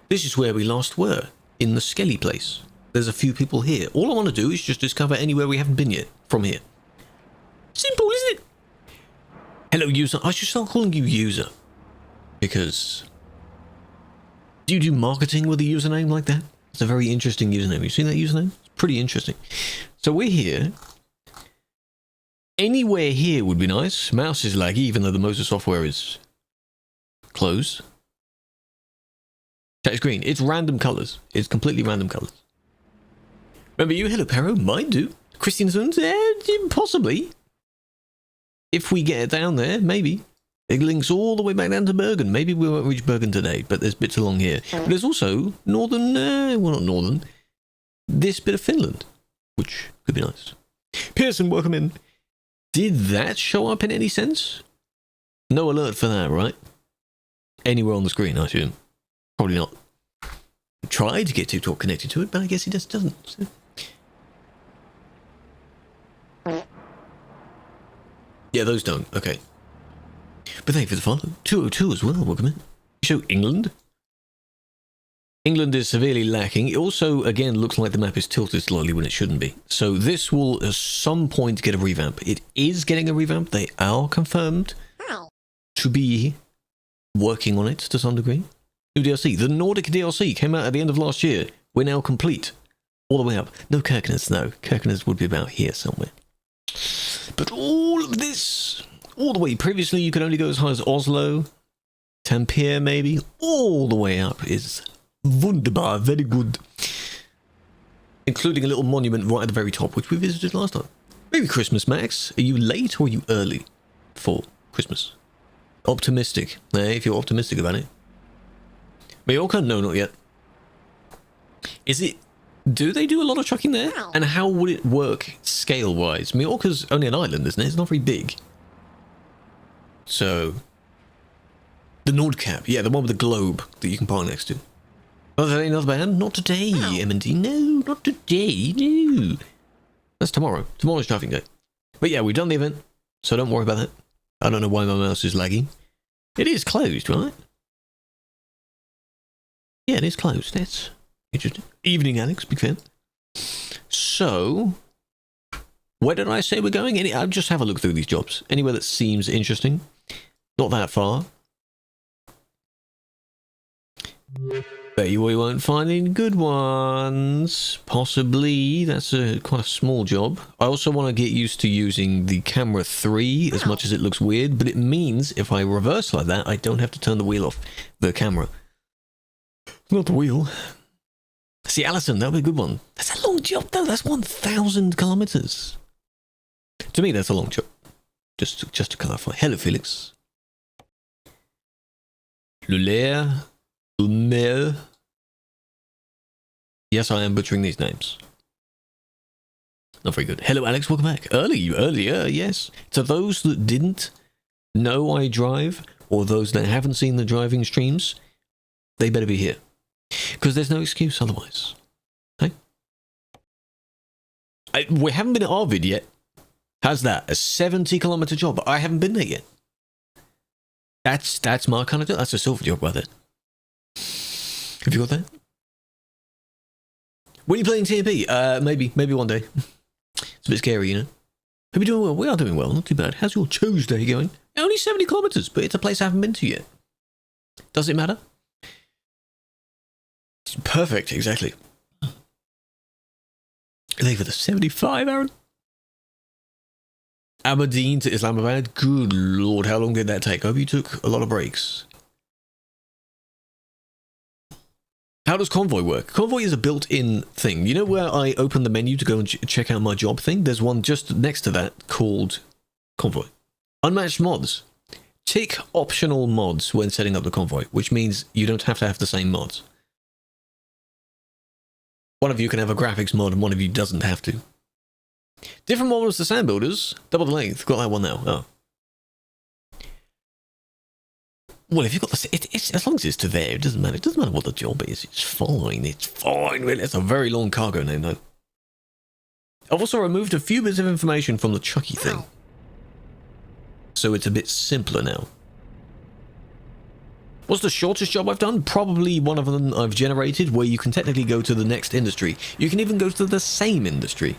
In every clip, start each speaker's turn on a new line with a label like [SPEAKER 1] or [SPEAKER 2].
[SPEAKER 1] This is where we last were, in the Skelly place. There's a few people here. All I want to do is just discover anywhere we haven't been yet from here. Simple, isn't it? Hello, user. I should start calling you user. Because... do you do marketing with a username like that? It's a very interesting username. You seen that username? It's pretty interesting. So we're here. Anywhere here would be nice. Mouse is laggy, even though the Moza software is closed. Chat is green. It's random colours. It's completely random colours. Remember you? Hello, Pero. Might do. Christian Sons? Possibly. If we get it down there, maybe. It links all the way back down to Bergen. Maybe we won't reach Bergen today, but there's bits along here. But there's also northern, well, not northern, this bit of Finland, which could be nice. Pearson, welcome in. Did that show up in any sense? No alert for that, right? Anywhere on the screen, I assume. Probably not. Tried to get TikTok connected to it, but I guess it just doesn't. So. Yeah, those don't. Okay. But thank you for the follow. 202 as well, welcome in. You show England? England is severely lacking. It also, again, looks like the map is tilted slightly when it shouldn't be. So this will, at some point, get a revamp. It is getting a revamp. They are confirmed to be working on it to some degree. New DLC. The Nordic DLC came out at the end of last year. We're now complete. All the way up. No Kirkenes, no. Kirkenes would be about here somewhere. But all of this... all the way. Previously, you could only go as high as Oslo, Tampere, maybe. All the way up is wunderbar, very good. Including a little monument right at the very top, which we visited last time. Merry Christmas, Max. Are you late or are you early for Christmas? Optimistic. If you're optimistic about it. Mallorca? No, not yet. Is it... do they do a lot of trucking there? And how would it work scale-wise? Mallorca's only an island, isn't it? It's not very big. So, the Nordcap, yeah, the one with the globe that you can park next to. Oh, is that another band? Not today, M&D. No, not today, no. That's tomorrow. Tomorrow's driving day. But yeah, we've done the event, so don't worry about that. I don't know why my mouse is lagging. It is closed, right? Yeah, it is closed. That's interesting. Evening, Alex, big fan. So... where did I say we're going? I'll just have a look through these jobs. Anywhere that seems interesting. Not that far. Bet you we won't find any good ones. Possibly. That's quite a small job. I also want to get used to using the camera 3 as much as it looks weird. But it means if I reverse like that, I don't have to turn the wheel off. The camera. Not the wheel. See, Alison, that would be a good one. That's a long job, though. That's 1,000 kilometers. To me, that's a long job. Just to clarify. Hello, Felix. Luler. Lumer. Yes, I am butchering these names. Not very good. Hello, Alex. Welcome back. Earlier, yes. To those that didn't know I drive, or those that haven't seen the driving streams, they better be here. Because there's no excuse otherwise. Hey? We haven't been at Arvid yet. How's that? A 70-kilometer job. I haven't been there yet. That's my kind of job. That's a silver job right there. Have you got that? When are you playing TMP? Maybe one day. It's a bit scary, you know. Are we doing well? We are doing well. Not too bad. How's your Tuesday going? Only 70 kilometers, but it's a place I haven't been to yet. Does it matter? Perfect, exactly. Leave it at 75, Aaron. Aberdeen to Islamabad. Good lord, how long did that take? I hope you took a lot of breaks. How does Convoy work? Convoy is a built-in thing. You know where I open the menu to go and check out my job thing? There's one just next to that called Convoy. Unmatched mods. Tick optional mods when setting up the Convoy, which means you don't have to have the same mods. One of you can have a graphics mod and one of you doesn't have to. Different models to sand builders. Double the length. Got that one now. Oh. Well, if you've got the... It's as long as it's to there, it doesn't matter. It doesn't matter what the job is. It's fine. It's fine. It's a very long cargo name, though. I've also removed a few bits of information from the Chucky thing. So it's a bit simpler now. What's the shortest job I've done? Probably one of them I've generated where you can technically go to the next industry. You can even go to the same industry.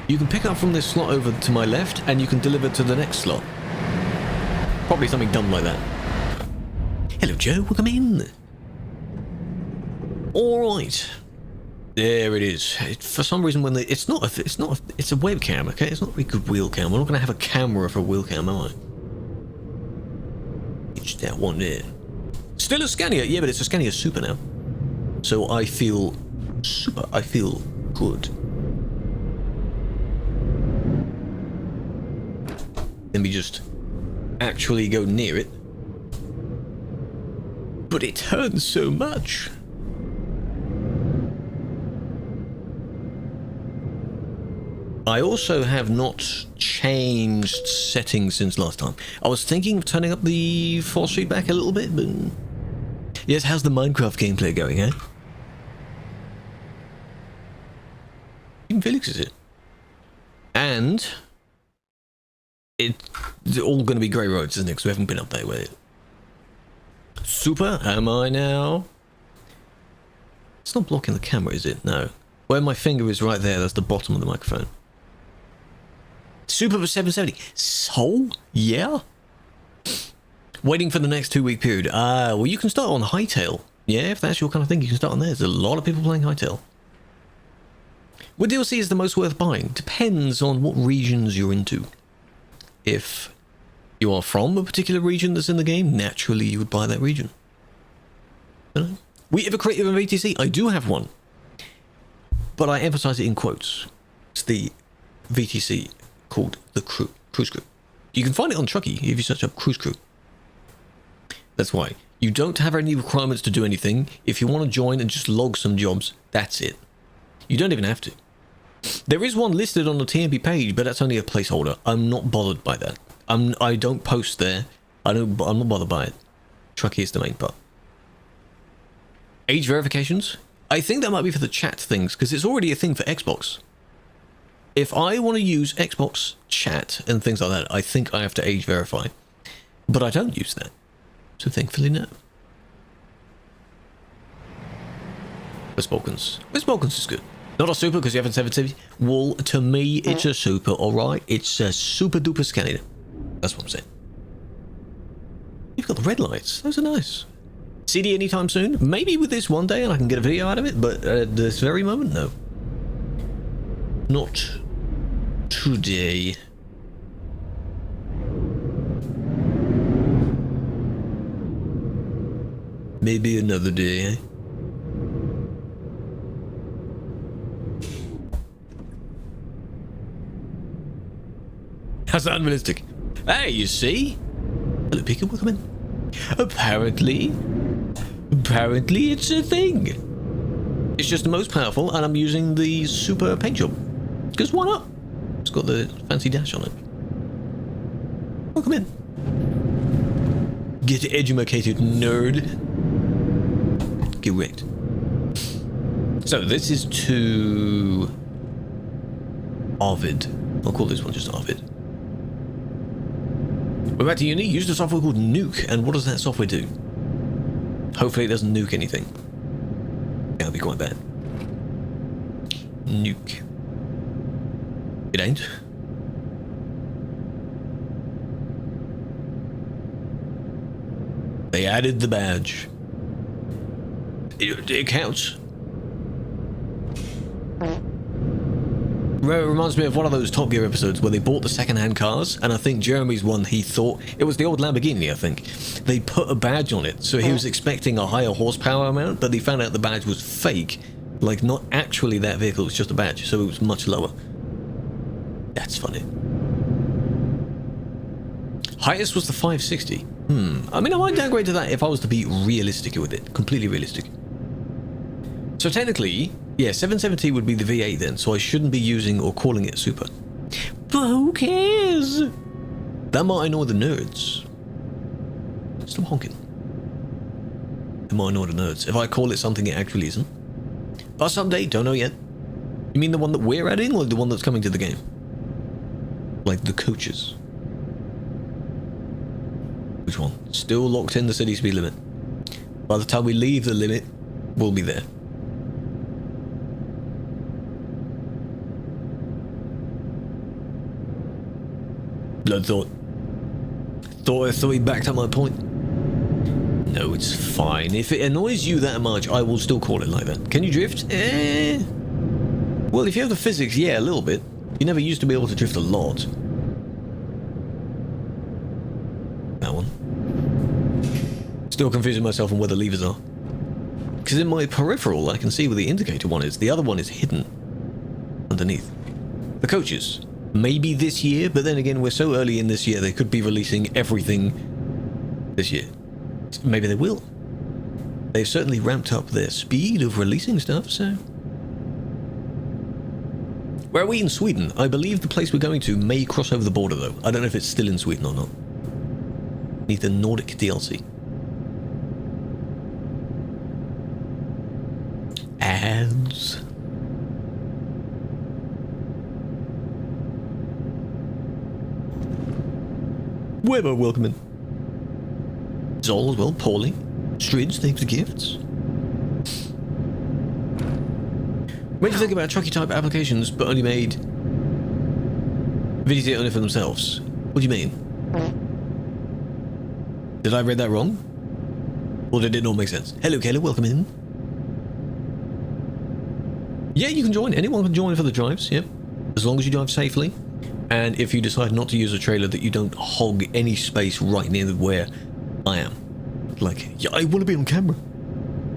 [SPEAKER 1] You can pick up from this slot over to my left and you can deliver to the next slot. Probably something dumb like that. Hello, Joe. Welcome in. All right. There it is. For some reason, when it's a webcam, okay? It's not a very good wheel cam. We're not going to have a camera for a wheel cam, am I? It's that one there. Still a Scania, yeah, but it's a Scania Super now. So I feel super. I feel good. Let me just actually go near it. But it turns so much. I also have not changed settings since last time. I was thinking of turning up the force feedback a little bit, but... Yes, how's the Minecraft gameplay going, eh? Even Felix is it. And... it's all going to be grey roads, isn't it? Because we haven't been up there with it. Super, am I now? It's not blocking the camera, is it? No. Where my finger is right there, that's the bottom of the microphone. Super for 770. So, yeah. Waiting for the next 2-week period. Well, you can start on Hightail. Yeah, if that's your kind of thing, you can start on there. There's a lot of people playing Hightail. What DLC is the most worth buying? Depends on what regions you're into. If you are from a particular region that's in the game, naturally you would buy that region. We ever created a VTC? I do have one. But I emphasize it in quotes. It's the VTC called the Cruise Crew. You can find it on Truckee if you search up Cruise Crew. That's why. You don't have any requirements to do anything. If you want to join and just log some jobs, that's it. You don't even have to. There is one listed on the TMP page, but that's only a placeholder. I'm not bothered by that. I don't post there. I'm not bothered by it. Truckee is the main part. Age verifications? I think that might be for the chat things, because it's already a thing for Xbox. If I want to use Xbox chat and things like that, I think I have to age verify. But I don't use that. So thankfully, no. West Balkans. West Balkans is good. Not a super because you haven't 770. Well, to me, it's a super, alright? It's a super duper Scania. That's what I'm saying. You've got the red lights. Those are nice. CD anytime soon? Maybe with this one day and I can get a video out of it, but at this very moment, no. Not today. Maybe another day, eh? That's unrealistic. Hey, you see? Hello, Pika, welcome in. Apparently it's a thing. It's just the most powerful, and I'm using the super paint job. Because why not? It's got the fancy dash on it. Welcome in. Get educated, nerd. Correct. So this is to Arvid. I'll call this one just Arvid. We're back to uni. Use a software called Nuke. And what does that software do? Hopefully it doesn't nuke anything. That'll be quite bad. Nuke. It ain't. They added the badge. It counts. It reminds me of one of those Top Gear episodes where they bought the second-hand cars, and I think Jeremy's one, he thought it was the old Lamborghini. I think they put a badge on it, so he was expecting a higher horsepower amount, but they found out the badge was fake, like not actually that vehicle, it was just a badge, so it was much lower. That's funny. Highest was the 560. I mean, I might downgrade to that if I was to be realistic with it, completely realistic. So technically, yeah, 770 would be the V8 then, so I shouldn't be using or calling it super. But who cares? That might annoy the nerds. Stop honking. It might annoy the nerds if I call it something it actually isn't. But someday, don't know yet. You mean the one that we're adding, or the one that's coming to the game? Like the coaches. Which one? Still locked in the city speed limit. By the time we leave the limit, we'll be there. Blood thought. Thought he backed up my point. No, it's fine. If it annoys you that much, I will still call it like that. Can you drift? Well, if you have the physics, yeah, a little bit. You never used to be able to drift a lot. That one. Still confusing myself on where the levers are. Because in my peripheral, I can see where the indicator one is. The other one is hidden underneath. The coaches. Maybe this year, but then again, we're so early in this year, they could be releasing everything this year. Maybe they will. They've certainly ramped up their speed of releasing stuff, so... Where are we in Sweden? I believe the place we're going to may cross over the border, though. I don't know if it's still in Sweden or not. Need the Nordic DLC. Ads. Weber, welcome in. Zol as well, Paulie. Stridge, thanks for gifts. When do you think about trucky type applications but only made VTC only for themselves? What do you mean? Did I read that wrong? Or did it not make sense? Hello, Kayla, welcome in. Yeah, you can join. Anyone can join for the drives, yep. As long as you drive safely. And if you decide not to use a trailer, that you don't hog any space right near where I am. Like, yeah, I want to be on camera.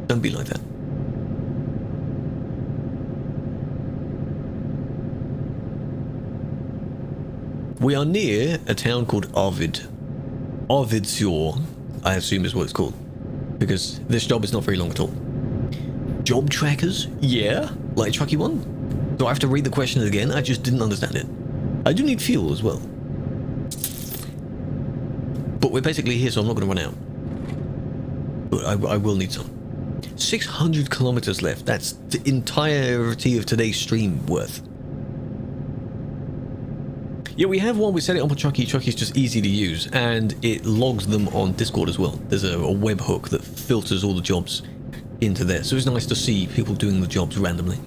[SPEAKER 1] Don't be like that. We are near a town called Arvid. Arvidsjaur, I assume is what it's called. Because this job is not very long at all. Job trackers? Yeah? Like Trucky one? Do I have to read the question again? I just didn't understand it. I do need fuel as well. But we're basically here, so I'm not going to run out. But I will need some. 600 kilometers left. That's the entirety of today's stream worth. Yeah, we have one. We set it up on Trucky. Trucky's just easy to use, and it logs them on Discord as well. There's a webhook that filters all the jobs into there, so it's nice to see people doing the jobs randomly.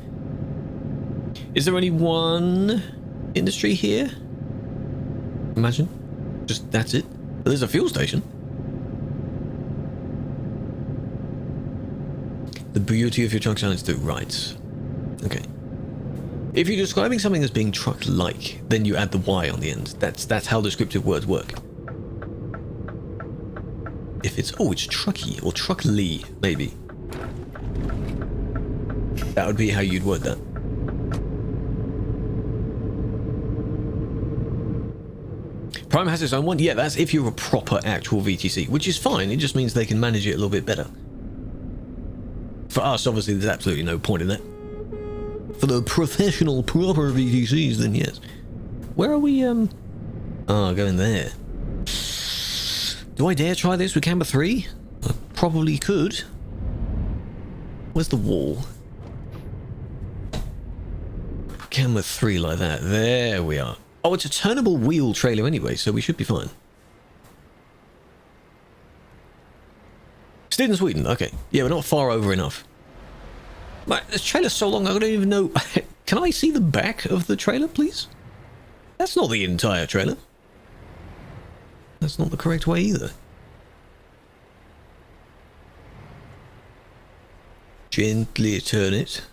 [SPEAKER 1] Is there only one industry here? Imagine. Just that's it. But there's a fuel station. The beauty of your truck sounds too. Right. Okay. If you're describing something as being truck-like, then you add the Y on the end. That's how descriptive words work. If it's it's trucky or truckly, maybe. That would be how you'd word that. Prime has its own one. Yeah, that's if you're a proper actual VTC, which is fine. It just means they can manage it a little bit better. For us, obviously, there's absolutely no point in that. For the professional, proper VTCs, then yes. Where are we, going there. Do I dare try this with camera 3? I probably could. Where's the wall? Camera 3 like that. There we are. Oh, it's a turnable wheel trailer anyway, so we should be fine. Still in Sweden, okay. Yeah, we're not far over enough. But this trailer's so long, I don't even know... Can I see the back of the trailer, please? That's not the entire trailer. That's not the correct way either. Gently turn it.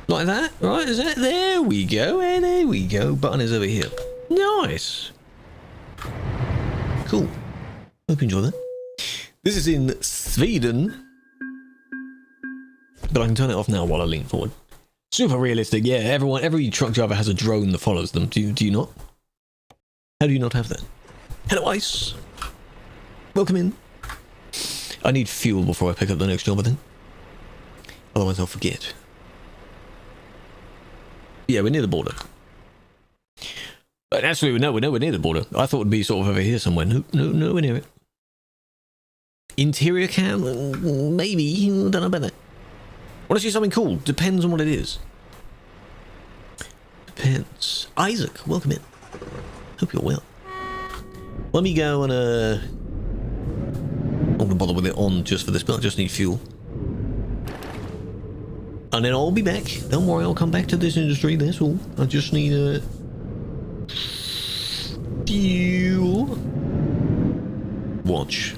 [SPEAKER 1] Like that, right? Is that? There we go, and there we go. Button is over here. Nice. Cool. Hope you enjoy that. This is in Sweden. But I can turn it off now while I lean forward. Super realistic, yeah. Every truck driver has a drone that follows them. Do you not? How do you not have that? Hello, Ice. Welcome in. I need fuel before I pick up the next job, I think. Otherwise I'll forget. Yeah, we're near the border. But actually, no, we're nowhere near the border. I thought it'd be sort of over here somewhere. No, nowhere near it. Interior cam? Maybe. Don't know about that. Want to see something cool? Depends on what it is. Depends. Isaac, welcome in. Hope you're well. Let me go and I'm gonna bother with it on just for this, but I just need fuel. And then I'll be back. Don't worry, I'll come back to this industry, that's all. I just need fuel. Watch.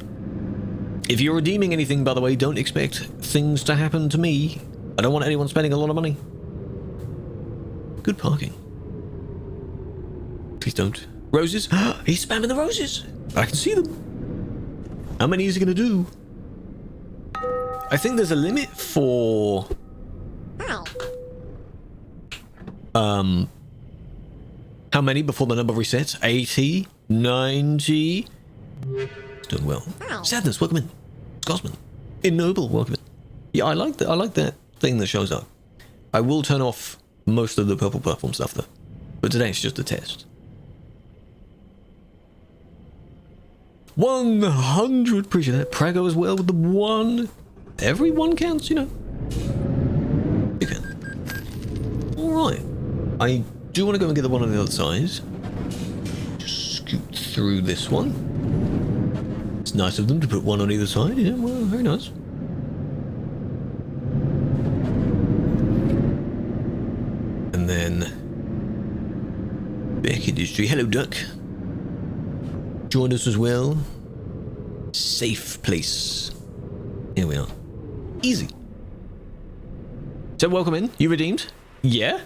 [SPEAKER 1] If you're redeeming anything, by the way, don't expect things to happen to me. I don't want anyone spending a lot of money. Good parking. Please don't. Roses? He's spamming the roses. I can see them. How many is he gonna do? I think there's a limit for... how many before the number resets? 80? 90? It's doing well. Sadness, welcome in. Scotsman. Ignoble, welcome in. Yeah, I like that thing that shows up. I will turn off most of the purple platform stuff though. But today it's just a test. 100, appreciate that. Prago as well with the 1. Everyone counts, you know. Big fan. Alright. I do want to go and get the one on the other side. Just scoot through this one. It's nice of them to put one on either side. Yeah, well, very nice. And then back industry. Hello, Duck. Join us as well. Safe place. Here we are. Easy. So welcome in. You redeemed? Yeah.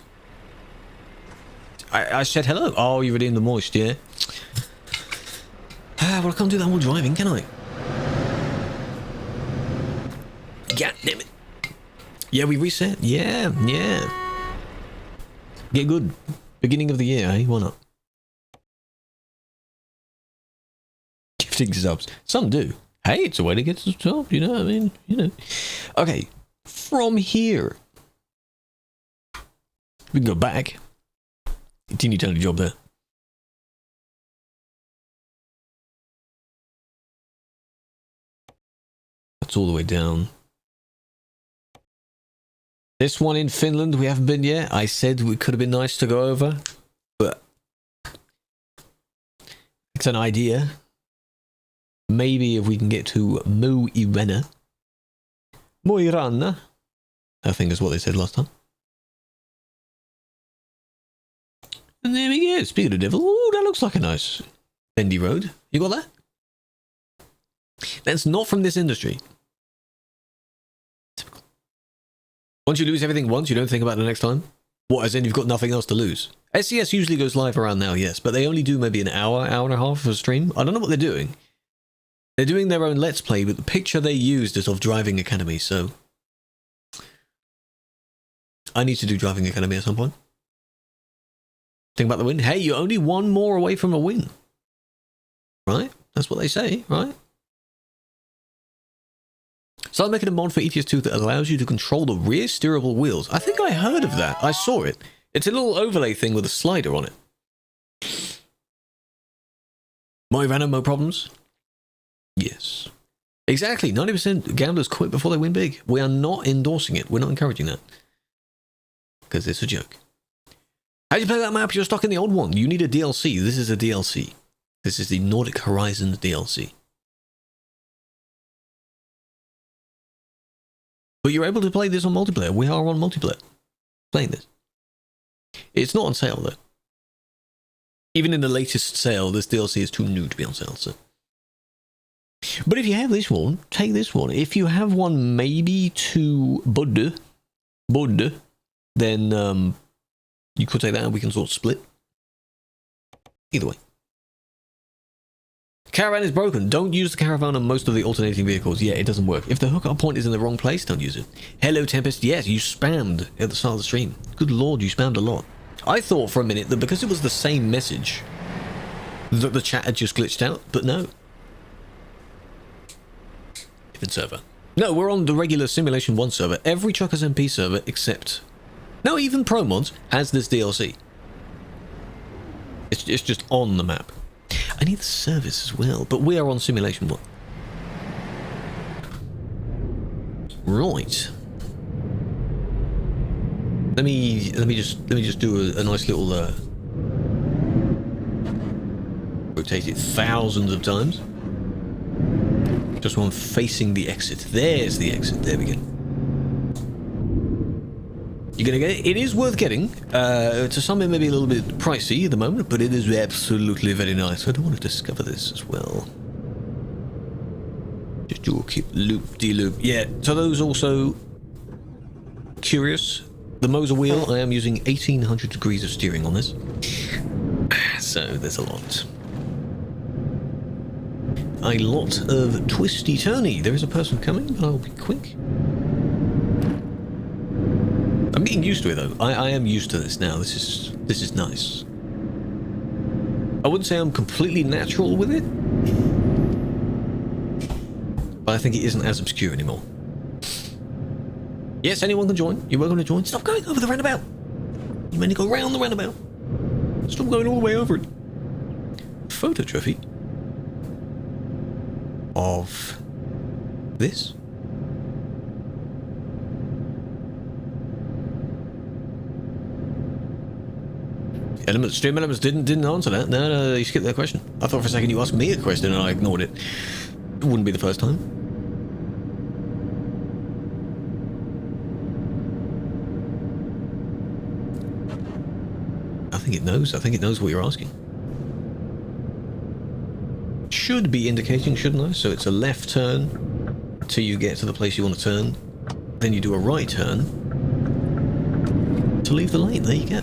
[SPEAKER 1] I said hello. Oh, you redeemed the moist, yeah. Well, I can't do that while driving, can I? God damn it. Yeah, we reset. Yeah, yeah. Get good. Beginning of the year, eh? Why not? Gifting subs. Some do. Hey, it's a way to get some stuff, you know what I mean? You know. Okay. From here. We can go back. Teeny tiny job there. That's all the way down. This one in Finland, we haven't been yet. I said it could have been nice to go over, but it's an idea. Maybe if we can get to Mo Irena. I think is what they said last time. And there we go. Speaking of devil, oh, that looks like a nice bendy road. You got that? That's not from this industry. Once you lose everything once, you don't think about it the next time? What, as in you've got nothing else to lose? SCS usually goes live around now, yes, but they only do maybe an hour, hour and a half of a stream. I don't know what they're doing. They're doing their own Let's Play, but the picture they used is of Driving Academy, so... I need to do Driving Academy at some point. Think about the win. Hey, you're only one more away from a win. Right? That's what they say, right? Start making a mod for ETS2 that allows you to control the rear steerable wheels. I think I heard of that. I saw it. It's a little overlay thing with a slider on it. Mo problems? Yes. Exactly. 90% gamblers quit before they win big. We are not endorsing it. We're not encouraging that. Because it's a joke. How do you play that map? You're stuck in the old one. You need a DLC. This is a DLC. This is the Nordic Horizons DLC. But you're able to play this on multiplayer. We are on multiplayer. Playing this. It's not on sale, though. Even in the latest sale, this DLC is too new to be on sale, so... But if you have this one, take this one. If you have one maybe to Bud, then you could take that and we can sort of split. Either way. Caravan is broken. Don't use the caravan on most of the alternating vehicles. Yeah, it doesn't work. If the hookup point is in the wrong place, don't use it. Hello, Tempest. Yes, you spammed at the start of the stream. Good lord, you spammed a lot. I thought for a minute that because it was the same message, that the chat had just glitched out, but no. Different server. No, we're on the regular Simulation 1 server. Every Truckers MP server except... No, even Pro Mods has this DLC. It's just on the map. I need the service as well, but we are on Simulation 1. Right. Let me just do a nice little rotate it thousands of times. Just one facing the exit. There's the exit. There we go. You're gonna get it. It is worth getting. To some it may be a little bit pricey at the moment, but it is absolutely very nice. I do want to discover this as well. Just do a quick loop-de-loop. Yeah, so those also curious. The Moza wheel, I am using 1800 degrees of steering on this. So there's a lot. A lot of twisty-turny. There is a person coming, but I'll be quick. I'm getting used to it though. I am used to this now. This is nice. I wouldn't say I'm completely natural with it, but I think it isn't as obscure anymore. Yes, anyone can join. You're welcome to join. Stop going over the roundabout. You meant to go round the roundabout. Stop going all the way over it. Photo trophy of this. Stream Elements didn't answer that. No, you skipped that question. I thought for a second you asked me a question and I ignored it. It wouldn't be the first time. I think it knows. I think it knows what you're asking. Should be indicating, shouldn't I? So it's a left turn till you get to the place you want to turn. Then you do a right turn to leave the lane. There you go.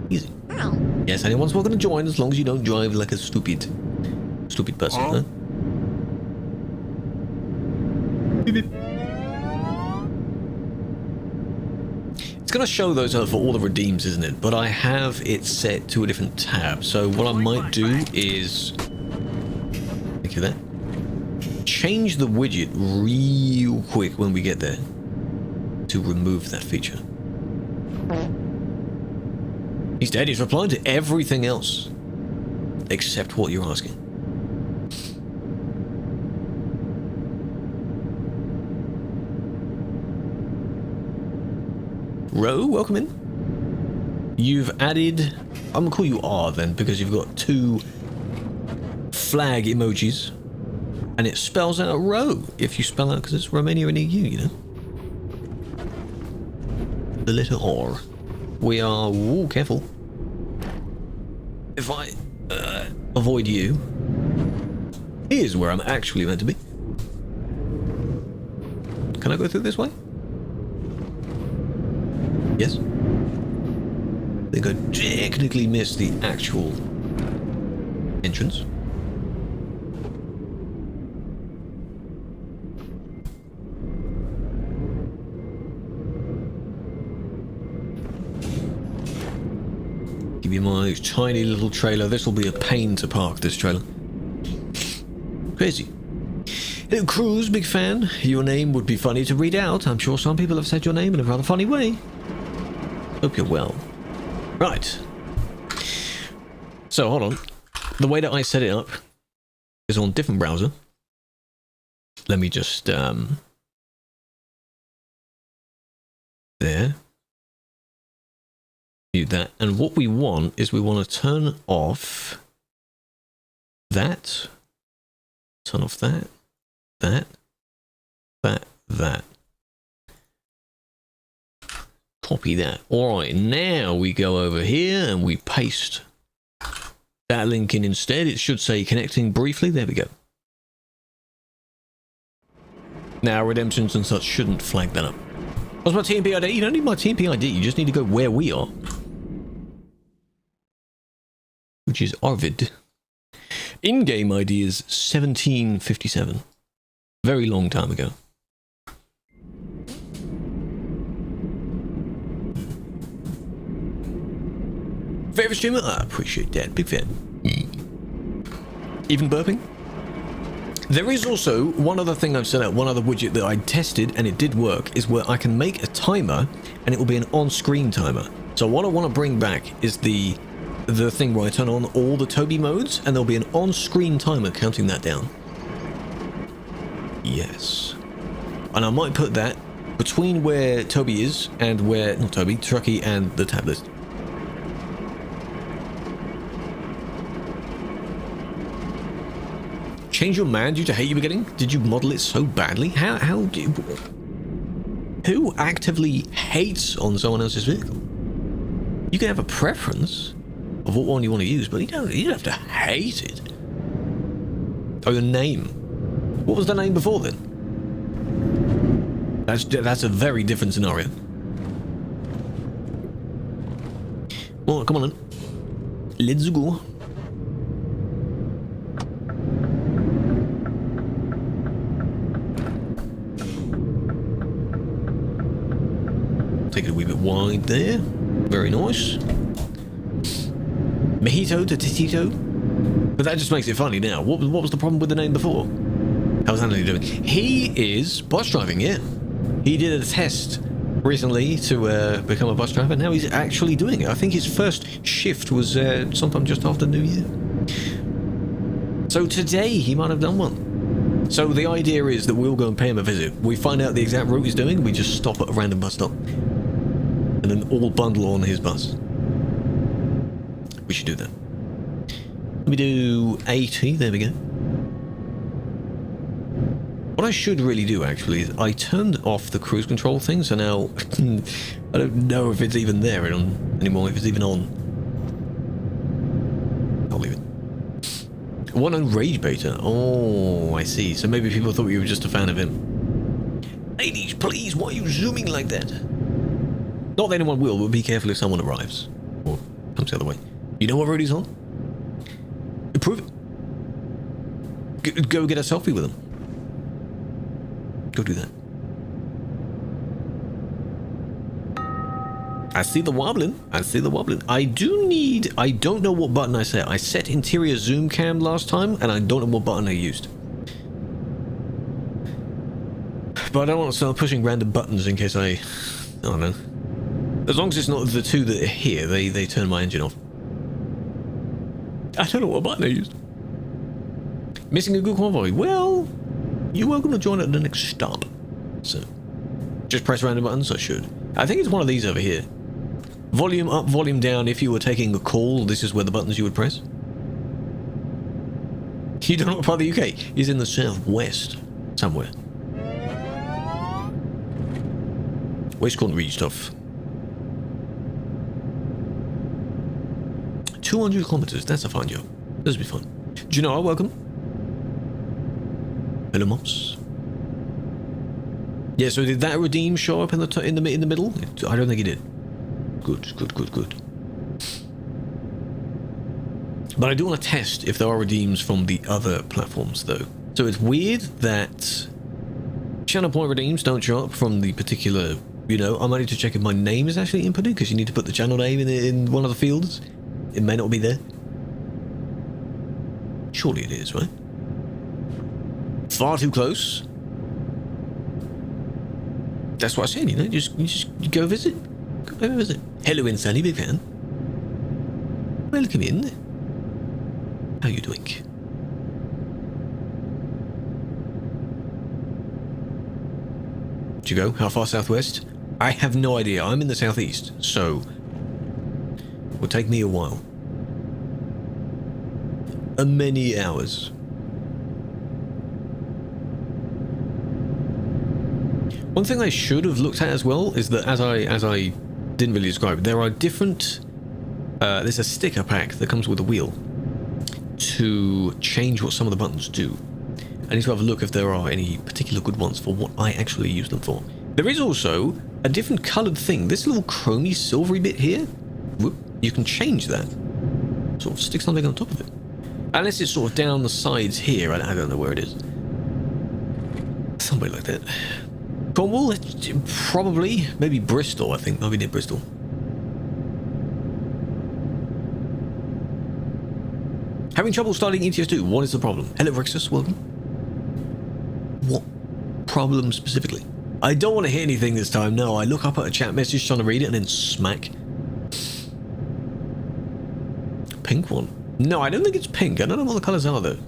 [SPEAKER 1] Easy. Yes, anyone's welcome to join as long as you don't drive like a stupid person, huh? Beep, beep. It's going to show those for all the redeems, isn't it? But I have it set to a different tab. So what I might do is... Thank you there. Change the widget real quick when we get there to remove that feature. He's dead. He's replied to everything else except what you're asking. Ro, welcome in. You've added... I'm gonna call you R then, because you've got two flag emojis, and it spells out Ro if you spell out, because it's Romania and EU, you know. The letter R. We are... Ooh, careful. If I avoid you, here's where I'm actually meant to be. Can I go through this way? Yes. I think I technically missed the actual entrance. Give you my tiny little trailer. This will be a pain to park, this trailer. Crazy. Hello, Cruz, big fan. Your name would be funny to read out. I'm sure some people have said your name in a rather funny way. Hope you're well. Right. So, hold on. The way that I set it up is on a different browser. Let me just, there. Do that. And what we want is we want to turn off that. Turn off that. That. Copy that. Alright, now we go over here and we paste that link in instead. It should say connecting briefly. There we go. Now redemptions and such shouldn't flag that up. What's my TMP ID? You don't need my TMP ID, you just need to go where we are. Which is Arvid. In-game ID is 1757. Very long time ago. Favorite streamer? I appreciate that. Big fan. Even burping? There is also one other thing I've set out, one other widget that I tested and it did work, is where I can make a timer and it will be an on-screen timer. So what I want to bring back is the thing where I turn on all the Toby modes and there'll be an on-screen timer counting that down. Yes. And I might put that between where Toby is and where, not Toby, Truckee and the tablet. change your man due to hate you were getting? Did you model it so badly? How do you... Who actively hates on someone else's vehicle? You can have a preference of what one you want to use, but you don't have to hate it. Oh, your name. What was the name before then? That's a very different scenario. Well, come on then. Let's go. Take it a wee bit wide there. Very nice. Mojito to Titito. But that just makes it funny now. What was the problem with the name before? How's Anthony doing? He is bus driving, yeah. He did a test recently to become a bus driver. Now he's actually doing it. I think his first shift was sometime just after New Year. So today he might have done one. So the idea is that we'll go and pay him a visit. We find out the exact route he's doing. We just stop at a random bus stop. And then all bundle on his bus. We should do that. Let me do 80. There we go. What I should really do, actually, is I turned off the cruise control thing, so now I don't know if it's even there anymore, if it's even on. I'll leave it. One on Rage Beta. Oh, I see. So maybe people thought you were just a fan of him. Ladies, please, why are you zooming like that? Not that anyone will, but be careful if someone arrives. Or comes the other way. You know what road he's on? Prove it. Go get a selfie with him. Go do that. I see the wobbling. I see the wobbling. I don't know what button I set. I set interior zoom cam last time, and I don't know what button I used. But I don't want to start pushing random buttons in case I don't know. As long as it's not the two that are here, they turn my engine off. I don't know what button I used. Missing a good convoy. Well, you're welcome to join at the next stop. So, just press random buttons. I should. I think it's one of these over here. Volume up, volume down. If you were taking a call, this is where the buttons you would press. You don't know what part of the UK? He's in the southwest. Somewhere. West Country stuff. 200 kilometers. That's a fine job. This will be fun. Do you know our welcome? Hello, Mops. Yeah, so did that redeem show up in the middle? I don't think it did. Good. But I do want to test if there are redeems from the other platforms, though. So it's weird that channel point redeems don't show up from the particular. You know, I might need to check if my name is actually inputted because you need to put the channel name in one of the fields. It may not be there. Surely it is, right? Far too close. That's what I said, you know, you just go visit. Go visit. Hello, Insanity, big fan. Welcome in. How you doing? Did you go? How far southwest? I have no idea. I'm in the southeast, so it will take me a while. Many hours. One thing I should have looked at as well is that as I didn't really describe, there are different. There's a sticker pack that comes with a wheel to change what some of the buttons do. I need to have a look if there are any particular good ones for what I actually use them for. There is also a different coloured thing. This little chromy silvery bit here, you can change that. Sort of stick something on top of it. Unless it's sort of down the sides here. I don't know where it is. Somewhere like that. Cornwall? Probably. Maybe Bristol, I think. Maybe near Bristol. Having trouble starting ETS2. What is the problem? Hello, Rexus. Welcome. What problem specifically? I don't want to hear anything this time. No, I look up at a chat message trying to read it and then smack. Pink one. No, I don't think it's pink. I don't know what the colours are, though.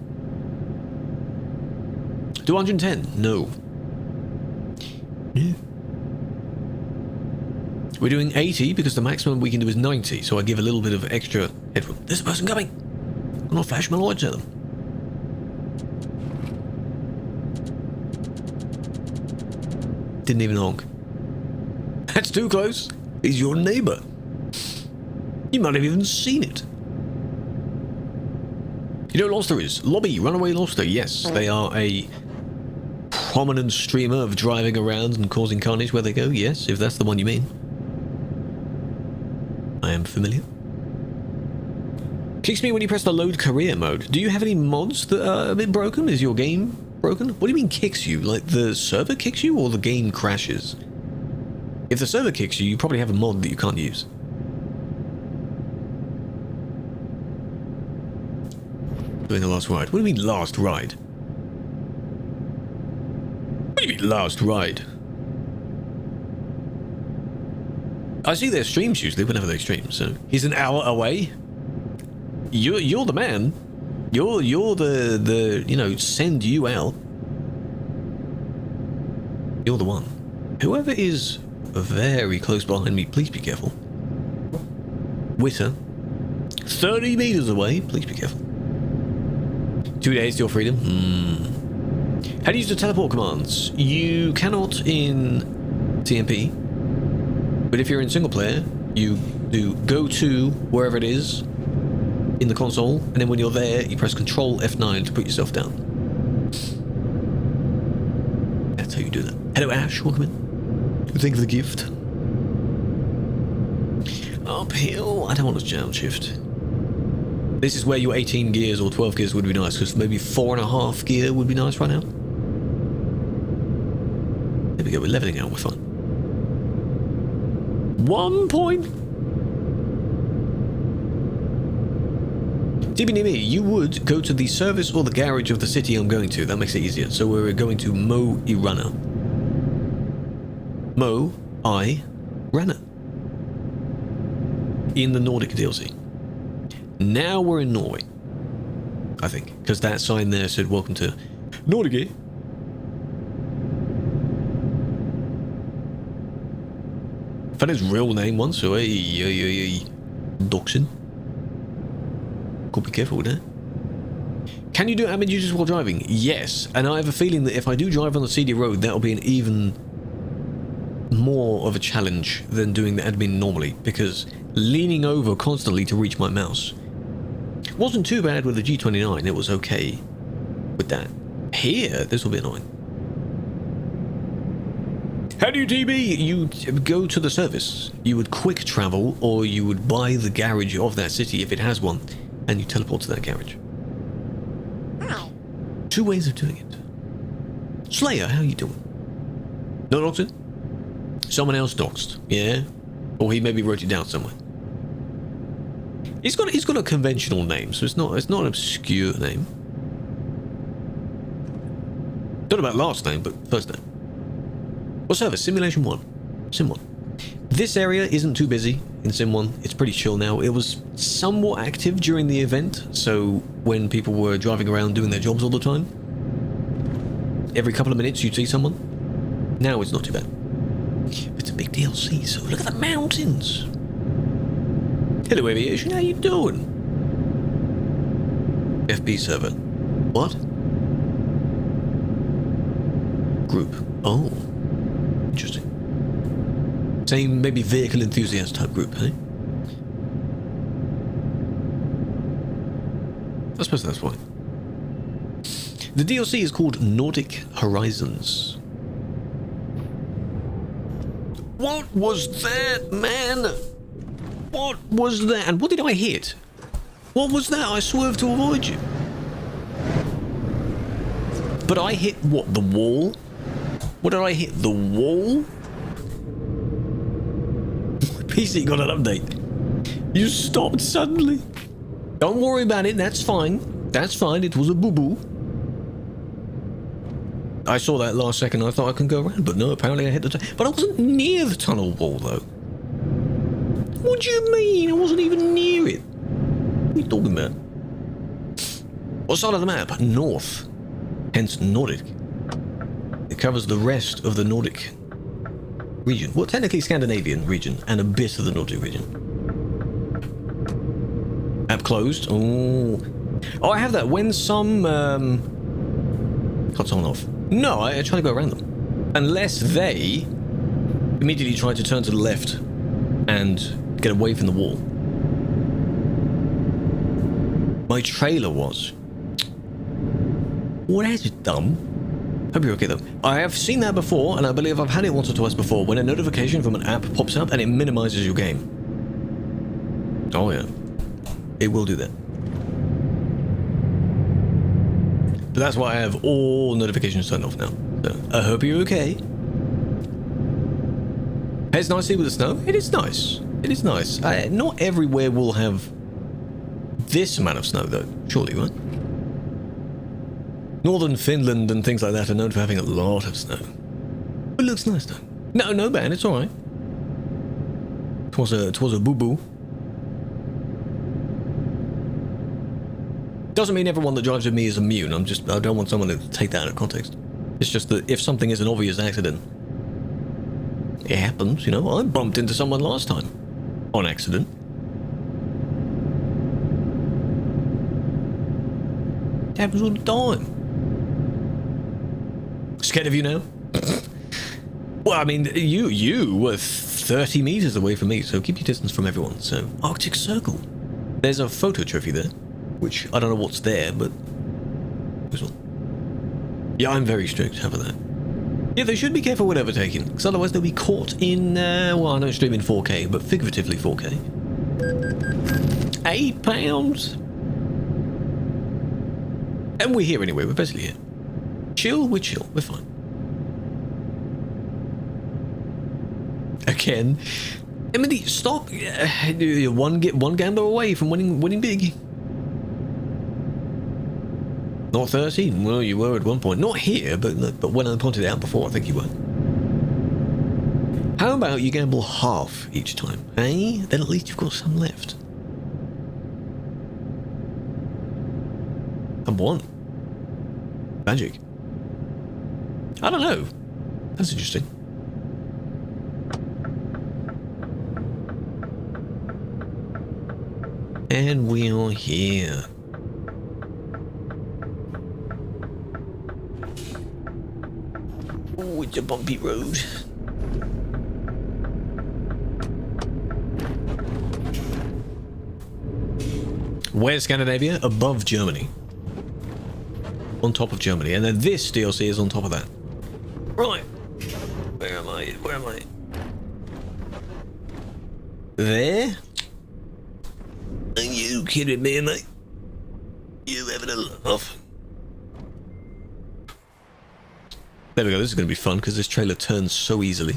[SPEAKER 1] 210? No. No. We're doing 80 because the maximum we can do is 90, so I give a little bit of extra headroom. There's a person coming. I'm gonna flash my lights at them. Didn't even honk. That's too close. He's your neighbor. You might have even seen it. You know what Lobster is? Lobby, Runaway Lobster. Yes, they are a prominent streamer of driving around and causing carnage where they go. Yes, if that's the one you mean. I am familiar. Kicks me when you press the load career mode. Do you have any mods that are a bit broken? Is your game broken? What do you mean kicks you? Like the server kicks you or the game crashes? If the server kicks you, you probably have a mod that you can't use. Doing the last ride. What do you mean last ride? What do you mean last ride? I see their streams usually whenever they stream, so he's an hour away. You're the man. You're the you know, send you out. You're the one. Whoever is very close behind me, please be careful. Witter, 30 meters away, please be careful. 2 days to your freedom. How do you use the teleport commands? You cannot in TMP, but if you're in single player, you do go to wherever it is in the console, and then when you're there, you press Control F9 to put yourself down. That's how you do that. Hello, Ash. Welcome in. Thank you for the gift. Uphill. I don't want to jam shift. This is where your 18 gears or 12 gears would be nice, because maybe 4.5 gear would be nice right now. There we go. We're leveling out. We're fine. 1 point. DBNME, you would go to the service or the garage of the city I'm going to. That makes it easier. So we're going to Mo Irana. Mo I Rana. In the Nordic DLC. Now we're in Norway. I think. Because that sign there said welcome to Nordic. Found his real name once, so hey, Doxin. Could be careful with that. Can you do admin duties while driving? Yes, and I have a feeling that if I do drive on the CD road, that'll be an even more of a challenge than doing the admin normally, because leaning over constantly to reach my mouse wasn't too bad with the G29. It was okay with that. Here, this will be annoying. How do you TB? You go to the service. You would quick travel, or you would buy the garage of that city if it has one, and you teleport to that garage. Two ways of doing it. Slayer, how you doing? No doxing? Someone else doxed, yeah? Or he maybe wrote it down somewhere. He's got a conventional name, so it's not an obscure name. Don't know about last name, but first name. What service? Simulation 1. Sim 1. This area isn't too busy in Sim 1. It's pretty chill now. It was somewhat active during the event, so when people were driving around doing their jobs all the time, every couple of minutes you'd see someone. Now it's not too bad. It's a big DLC, so look at the mountains. Hello, aviation. How you doing? FB server. What? Group. Oh. Interesting. Same, maybe vehicle enthusiast type group, eh? I suppose that's fine. The DLC is called Nordic Horizons. What was that, man? What was that? And what did I hit? What was that? I swerved to avoid you. But I hit what? The wall? What did I hit? The wall? PC got an update. You stopped suddenly. Don't worry about it. That's fine. That's fine. It was a boo-boo. I saw that last second. I thought I could go around, but no, apparently I hit the but I wasn't near the tunnel wall, though. What do you mean? I wasn't even near it. What are you talking about? What side of the map? North. Hence Nordic. It covers the rest of the Nordic region. Well, technically Scandinavian region and a bit of the Nordic region. App closed. Oh, I have that. When some... cut someone off. No, I try to go around them. Unless they immediately try to turn to the left and get away from the wall. My trailer was. Well, that's dumb. Hope you're okay though. I have seen that before, and I believe I've had it once or twice before, when a notification from an app pops up and it minimizes your game. Oh yeah. It will do that. But that's why I have all notifications turned off now. So, I hope you're okay. Hey, it's nice to see with the snow. It is nice. It is nice. Not everywhere will have this amount of snow though, surely, right? Northern Finland and things like that are known for having a lot of snow. It looks nice though. No bad, it's alright. Twas a boo-boo. Doesn't mean everyone that drives with me is immune. I don't want someone to take that out of context. It's just that if something is an obvious accident, it happens, you know. I bumped into someone last time. On accident. It happens all the time. Scared of you now? Well, I mean, you were 30 meters away from me, so keep your distance from everyone. So, Arctic Circle. There's a photo trophy there, which I don't know what's there, but this one. Yeah, I'm very strict. How about that? Yeah, they should be careful with overtaking, because otherwise they'll be caught in, well, I don't stream in 4K, but figuratively 4K. £8. And we're here anyway, we're basically here. Chill, we're chill, we're fine. Again, Emily, stop. One gambler away from winning big. Not 13? Well, you were at one point. Not here, but when I pointed it out before, I think you were. How about you gamble half each time, eh? Then at least you've got some left. And one. Magic. I don't know. That's interesting. And we are here. Oh, it's a bumpy road. Where's Scandinavia? Above Germany. On top of Germany. And then this DLC is on top of that. Right. Where am I? Where am I? There? Are you kidding me, mate? You having a laugh? There we go, this is going to be fun because this trailer turns so easily.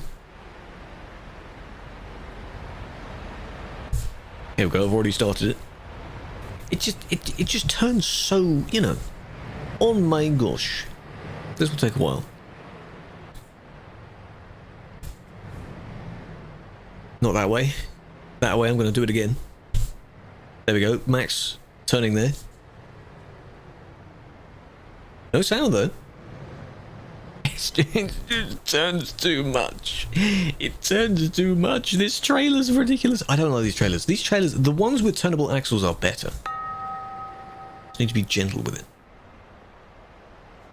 [SPEAKER 1] Here we go, I've already started it. It just turns so, you know. Oh my gosh. This will take a while. Not that way. That way, I'm going to do it again. There we go, Max turning there. No sound though. It just turns too much. It turns too much. This trailer's ridiculous. I don't like these trailers. These trailers, the ones with turnable axles are better. Just need to be gentle with it.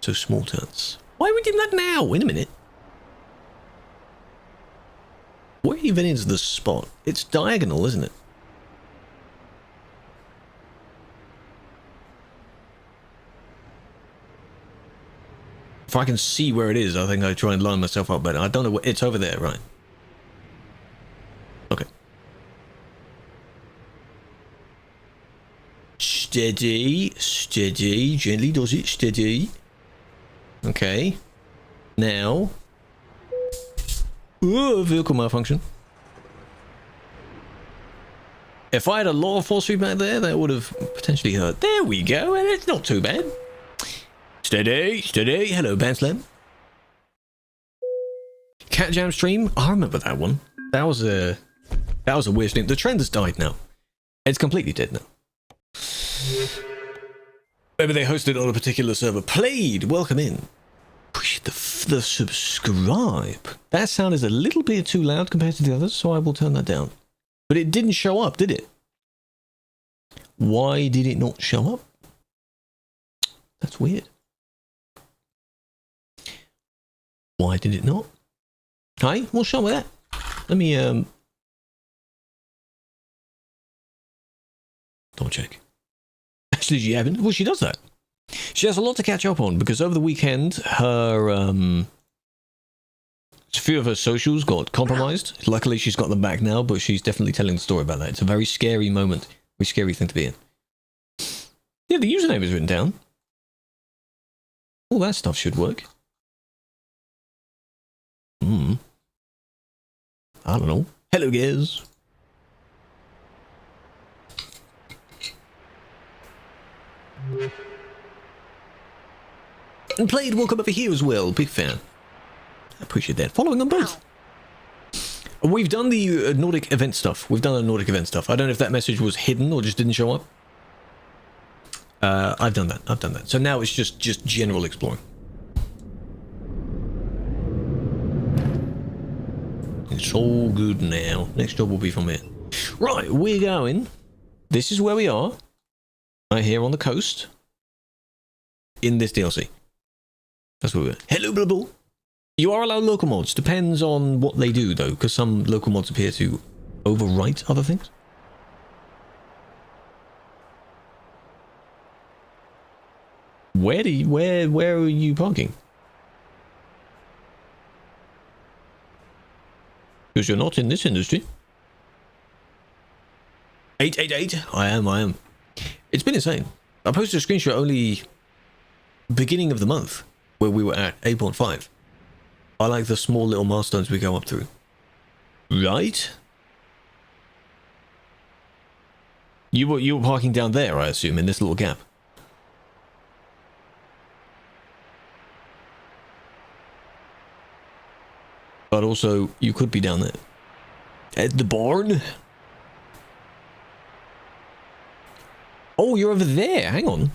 [SPEAKER 1] So small turns. Why are we doing that now? Wait a minute. Where even is the spot? It's diagonal, isn't it? If I can see where it is, I think I try and line myself up better. I don't know what it's over there, right? Okay. Steady, steady, gently does it, steady. Okay. Now. Ooh, vehicle malfunction. If I had a lot of force feedback there, that would have potentially hurt. There we go, and it's not too bad. Steady, steady. Hello, Banslam. Cat Jam stream. I remember that one. That was a weird stream. The trend has died now. It's completely dead now. Maybe they hosted on a particular server. Played. Welcome in. Push the subscribe. That sound is a little bit too loud compared to the others, so I will turn that down. But it didn't show up, did it? Why did it not show up? That's weird. Why did it not? Hey, what's wrong with that? Let me, double check. Actually, she haven't. Well, she does that. She has a lot to catch up on because over the weekend, her, a few of her socials got compromised. Luckily, she's got them back now, but she's definitely telling the story about that. It's a very scary moment. Very scary thing to be in. Yeah, the username is written down. All that stuff should work. I don't know. Hello, guys. And played, welcome over here as well. Big fan. I appreciate that. Following them both. We've done the Nordic event stuff. I don't know if that message was hidden or just didn't show up. I've done that. So now it's just general exploring. It's all good now. Next job will be from here. Right, we're going. This is where we are. Right here on the coast. In this DLC. That's where we're. Hello, blah, blah. You are allowed local mods. Depends on what they do, though, because some local mods appear to overwrite other things. Where are you parking? Because you're not in this industry. 888. I am. It's been insane. I posted a screenshot only beginning of the month where we were at 8.5. I like the small little milestones we go up through. Right? You were parking down there, I assume, in this little gap. But also, you could be down there. At the barn? Oh, you're over there. Hang on.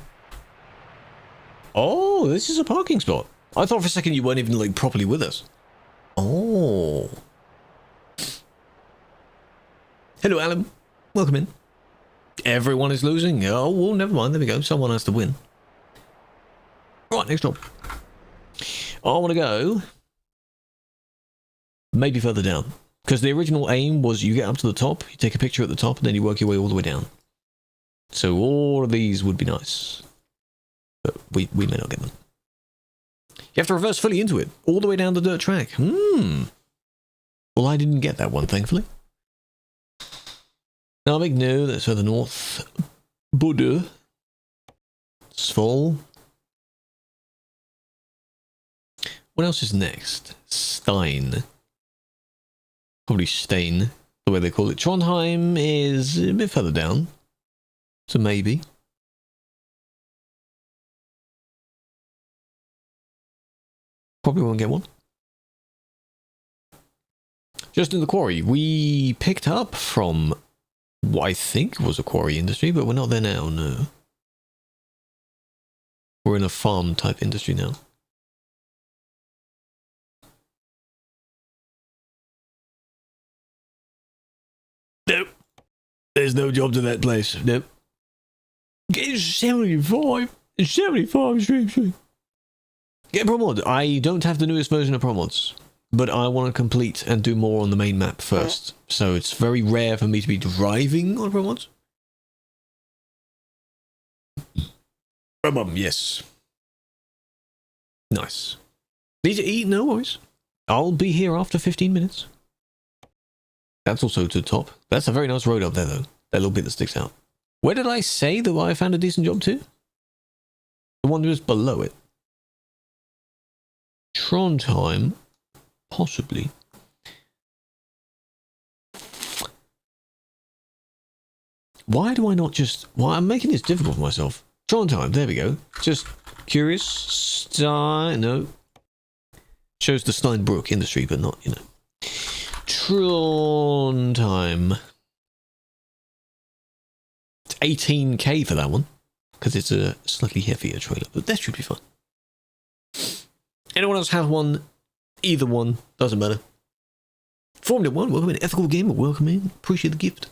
[SPEAKER 1] Oh, this is a parking spot. I thought for a second you weren't even, like, properly with us. Oh. Hello, Alan. Welcome in. Everyone is losing. Oh, well, never mind. There we go. Someone has to win. Right, next job. I want to go... maybe further down. Because the original aim was you get up to the top, you take a picture at the top, and then you work your way all the way down. So all of these would be nice. But we may not get them. You have to reverse fully into it, all the way down the dirt track. Well, I didn't get that one, thankfully. Narvik, no, that's further north. Buddha. Svol. What else is next? Stein. Probably Stein, the way they call it. Trondheim is a bit further down. So maybe. Probably won't get one. Just in the quarry, we picked up from what I think was a quarry industry, but we're not there now, no. We're in a farm type industry now. Nope. There's no job to that place. Nope. It's 75. It's 75 stream. Get Pro Mod. I don't have the newest version of Pro Mods, but I want to complete and do more on the main map first. So it's very rare for me to be driving on Pro Mods. Yes. Nice. Need to eat? No worries. I'll be here after 15 minutes. That's also to the top. That's a very nice road up there, though. That little bit that sticks out. Where did I say that I found a decent job to? The one just below it. Trondheim. Possibly. Why do I not just... Why I'm making this difficult for myself. Trondheim, there we go. Just curious. Stein... No. Shows the Steinbrook industry, but not, you know. Trondheim. It's 18k for that one. Because it's a slightly heavier trailer, but that should be fun. Anyone else have one? Either one. Doesn't matter. Formula 1, welcome in. Ethical Gamer, welcome in. Appreciate the gift.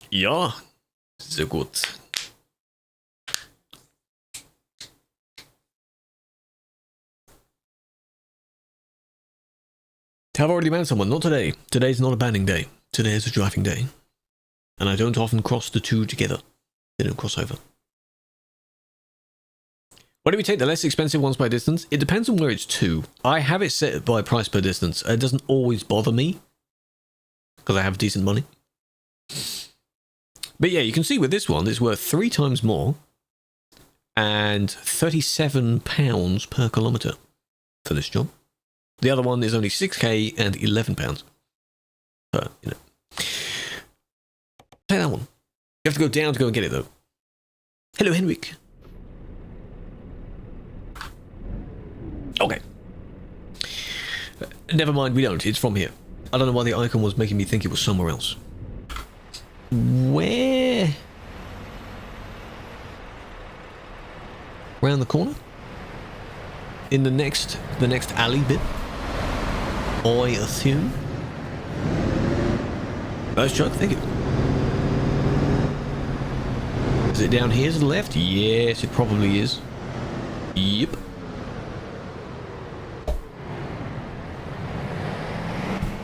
[SPEAKER 1] Ja, sehr gut. I've already banned someone. Not today. Today's not a banning day. Today is a driving day. And I don't often cross the two together. They don't cross over. Why do we take the less expensive ones by distance? It depends on where it's to. I have it set by price per distance. It doesn't always bother me. Because I have decent money. But yeah, you can see with this one, it's worth 3 times more. And £37 per kilometre for this job. The other one is only 6k and £11 per, you know. Take that one. You have to go down to go and get it, though. Hello, Henrik. Okay. Never mind, we don't. It's from here. I don't know why the icon was making me think it was somewhere else. Where? Round the corner? In the next alley bit? I assume. Nice truck, thank you. Is it down here to the left? Yes, it probably is. Yep.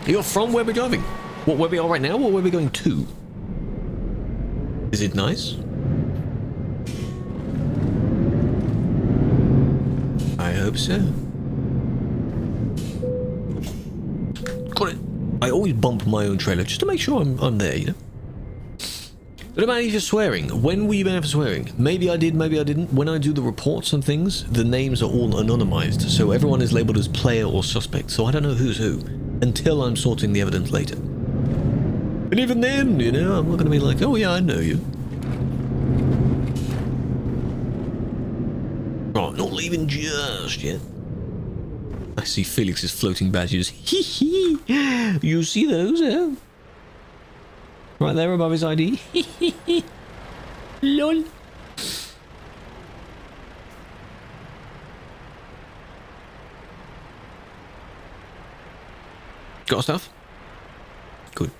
[SPEAKER 1] You're from where we're driving? What, where we are right now, or where we're going to? Is it nice? I hope so. Got it. I always bump my own trailer just to make sure I'm there, you know? What about you for swearing? When were you banned for swearing? Maybe I did, maybe I didn't. When I do the reports and things, the names are all anonymized, so everyone is labeled as player or suspect, so I don't know who's who, until I'm sorting the evidence later. And even then, you know, I'm not going to be like, oh yeah, I know you. Oh, not leaving just yet. I see Felix's floating badges. Hee hee! You see those, eh? Right there above his ID. LOL. Got stuff? Good.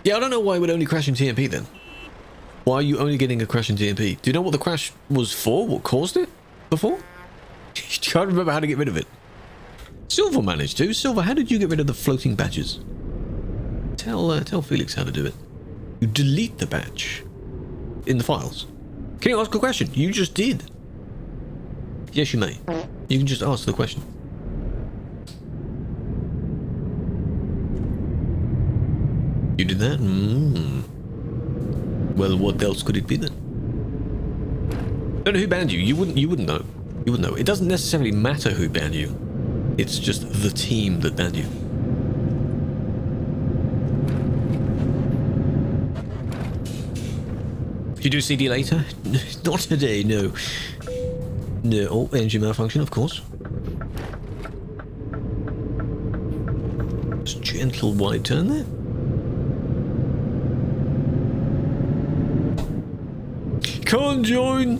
[SPEAKER 1] Yeah, I don't know why it would only crash in TMP then. Why are you only getting a crash in TMP? Do you know what the crash was for? What caused it? Before? Can't remember how to get rid of it. Silver managed to. Silver, how did you get rid of the floating badges? Tell Felix how to do it. You delete the badge in the files. Can you ask a question? You just did. Yes, you may. You can just ask the question. You did that? Well, what else could it be then? Don't know who banned you. You wouldn't know. You wouldn't know. It doesn't necessarily matter who banned you. It's just the team that banned you. Did you do CD later? Not today, no. No. Oh, engine malfunction, of course. Just gentle wide turn there. Can't join!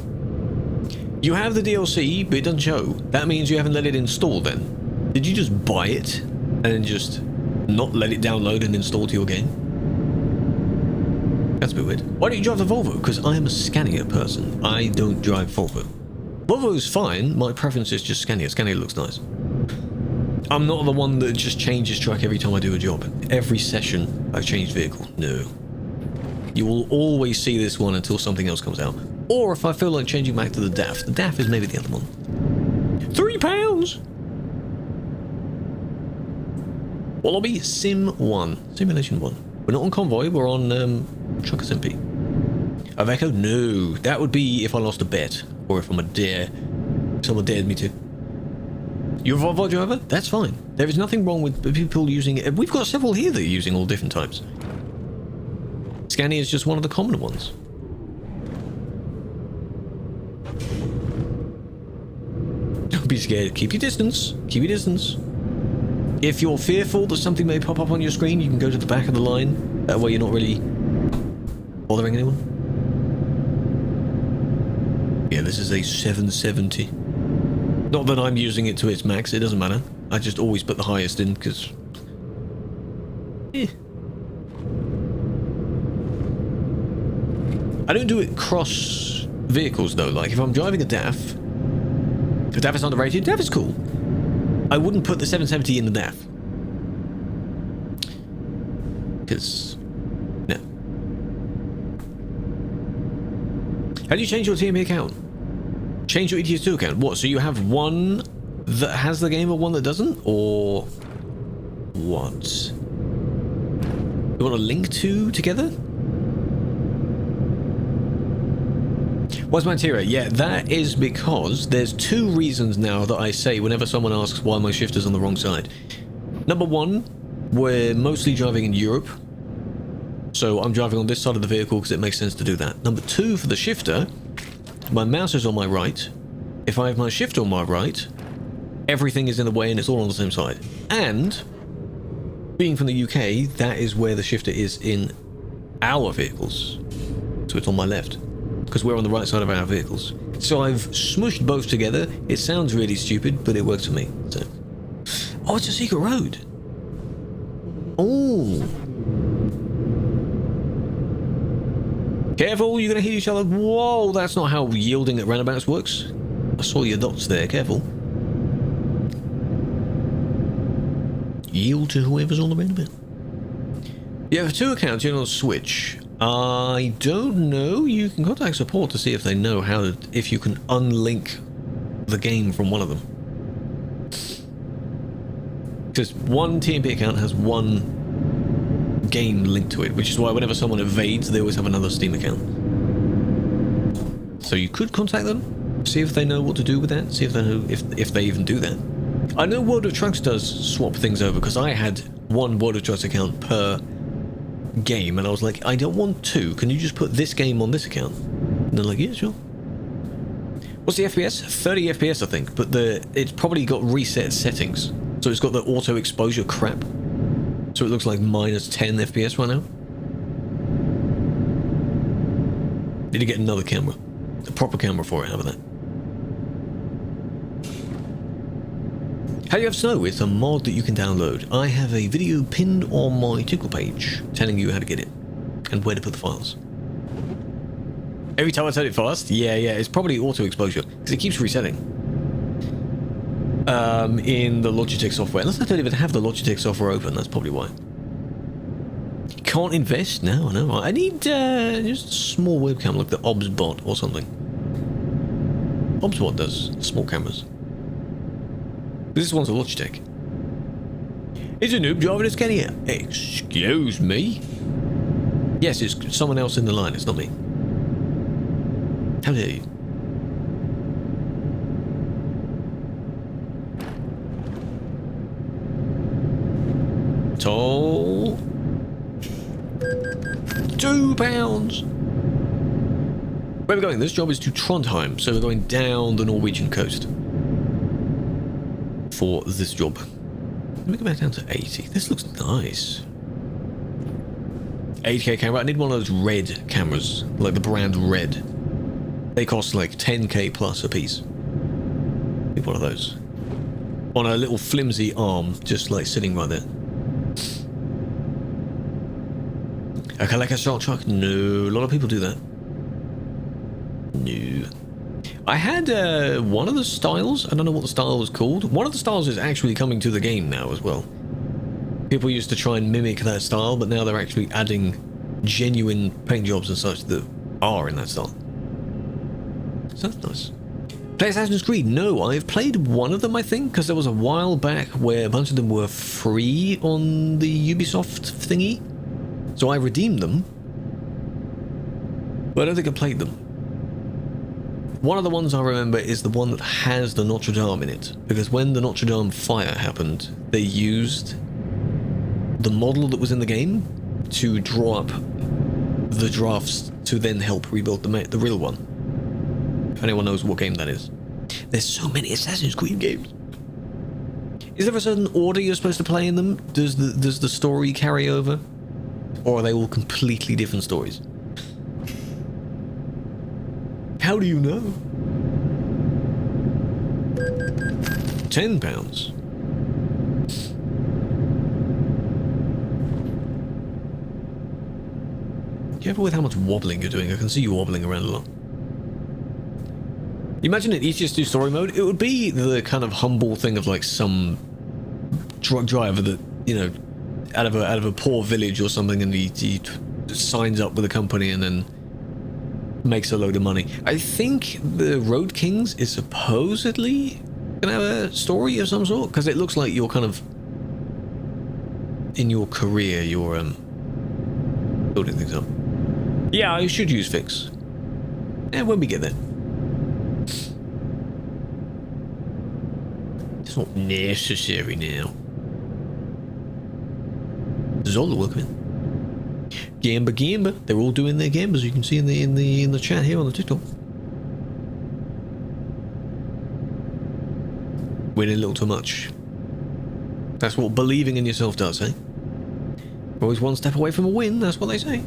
[SPEAKER 1] You have the DLC, but it doesn't show. That means you haven't let it install then. Did you just buy it and then just not let it download and install to your game? That's a bit weird. Why don't you drive the Volvo? Because I am a Scania person. I don't drive Volvo. Volvo's fine. My preference is just Scania. Scania looks nice. I'm not the one that just changes track every time I do a job. Every session, I change vehicle. No. You will always see this one until something else comes out. Or if I feel like changing back to the DAF. The DAF is maybe the other one. £3! Wallaby Sim 1. Simulation 1. We're not on Convoy, we're on Truckers MP. Aveco? No. That would be if I lost a bet. Or if I'm a dare. Someone dared me to. You're a Volvo driver? That's fine. There is nothing wrong with people using it. We've got several here that are using all different types. Scania is just one of the common ones. Don't be scared. Keep your distance. Keep your distance. If you're fearful that something may pop up on your screen, you can go to the back of the line. That way you're not really bothering anyone. Yeah, this is a 770. Not that I'm using it to its max, it doesn't matter. I just always put the highest in, because... I don't do it cross vehicles though. Like if I'm driving a DAF, the DAF is underrated. DAF is cool. I wouldn't put the 770 in the DAF because no. How do you change your TMP account? Change your ETS2 account. What? So you have one that has the game and one that doesn't, or what? You want to link two together? Why's my Tira? Yeah, that is because there's two reasons now that I say whenever someone asks why my shifter's on the wrong side. Number one, we're mostly driving in Europe, so I'm driving on this side of the vehicle because it makes sense to do that. Number two, for the shifter, my mouse is on my right. If I have my shifter on my right, everything is in the way and it's all on the same side. And being from the UK, that is where the shifter is in our vehicles. So it's on my left, because we're on the right side of our vehicles. So I've smushed both together. It sounds really stupid, but it works for me. So, oh, it's a secret road. Oh. Careful, you're going to hit each other. Whoa, that's not how yielding at roundabouts works. I saw your dots there, careful. Yield to whoever's on the roundabout. You have two accounts, you're on Switch. I don't know. You can contact support to see if they know how to, if you can unlink the game from one of them. Because one TMP account has one game linked to it, which is why whenever someone evades, they always have another Steam account. So you could contact them, see if they know what to do with that, see if they know if they even do that. I know World of Trucks does swap things over, because I had one World of Trucks account per game, and I was like, I don't want two. Can you just put this game on this account? And they're like, yeah, sure. What's the FPS? 30 FPS, I think, but it's probably got reset settings. So it's got the auto exposure crap. So it looks like minus 10 FPS right now. Need to get another camera. A proper camera for it, how about that? How do you have snow? It's a mod that you can download. I have a video pinned on my Tickle page telling you how to get it and where to put the files. Every time I turn it fast? Yeah, it's probably auto exposure because it keeps resetting. In the Logitech software. Unless I don't even have the Logitech software open, that's probably why. Can't invest? No. I need just a small webcam like the OBSBot or something. OBSBot does small cameras. This one's a Logitech. It's a noob driving a Scania. Excuse me? Yes, it's someone else in the line. It's not me. How dare you? Toll. £2. Where are we going? This job is to Trondheim, so we're going down the Norwegian coast for this job. Let me go back down to 80. This looks nice. 8K camera. I need one of those red cameras, like the brand Red. They cost like 10K plus a piece. Need one of those. On a little flimsy arm, just like sitting right there. Okay, like a shark truck? No, a lot of people do that. No. I had one of the styles. I don't know what the style was called. One of the styles is actually coming to the game now as well. People used to try and mimic that style, but now they're actually adding genuine paint jobs and such that are in that style. So that's nice. Play Assassin's Creed? No, I've played one of them, I think, because there was a while back where a bunch of them were free on the Ubisoft thingy. So I redeemed them. But I don't think I played them. One of the ones I remember is the one that has the Notre Dame in it. Because when the Notre Dame fire happened, they used the model that was in the game to draw up the drafts to then help rebuild the real one. If anyone knows what game that is. There's so many Assassin's Creed games. Is there a certain order you're supposed to play in them? Does the story carry over? Or are they all completely different stories? How do you know? £10. Careful with how much wobbling you're doing. I can see you wobbling around a lot. Imagine it easiest to do story mode. It would be the kind of humble thing of like some truck driver that, you know, out of a poor village or something, and he signs up with a company and then makes a load of money. I think the Road Kings is supposedly gonna have a story of some sort, because it looks like you're kind of in your career, you're building things up. Yeah, I should use fix. Yeah, when we get there. It's not necessary now. Zola, welcome in. Gamba, they're all doing their gambas. You can see in the chat here on the TikTok. Winning a little too much. That's what believing in yourself does, eh? Always one step away from a win. That's what they say.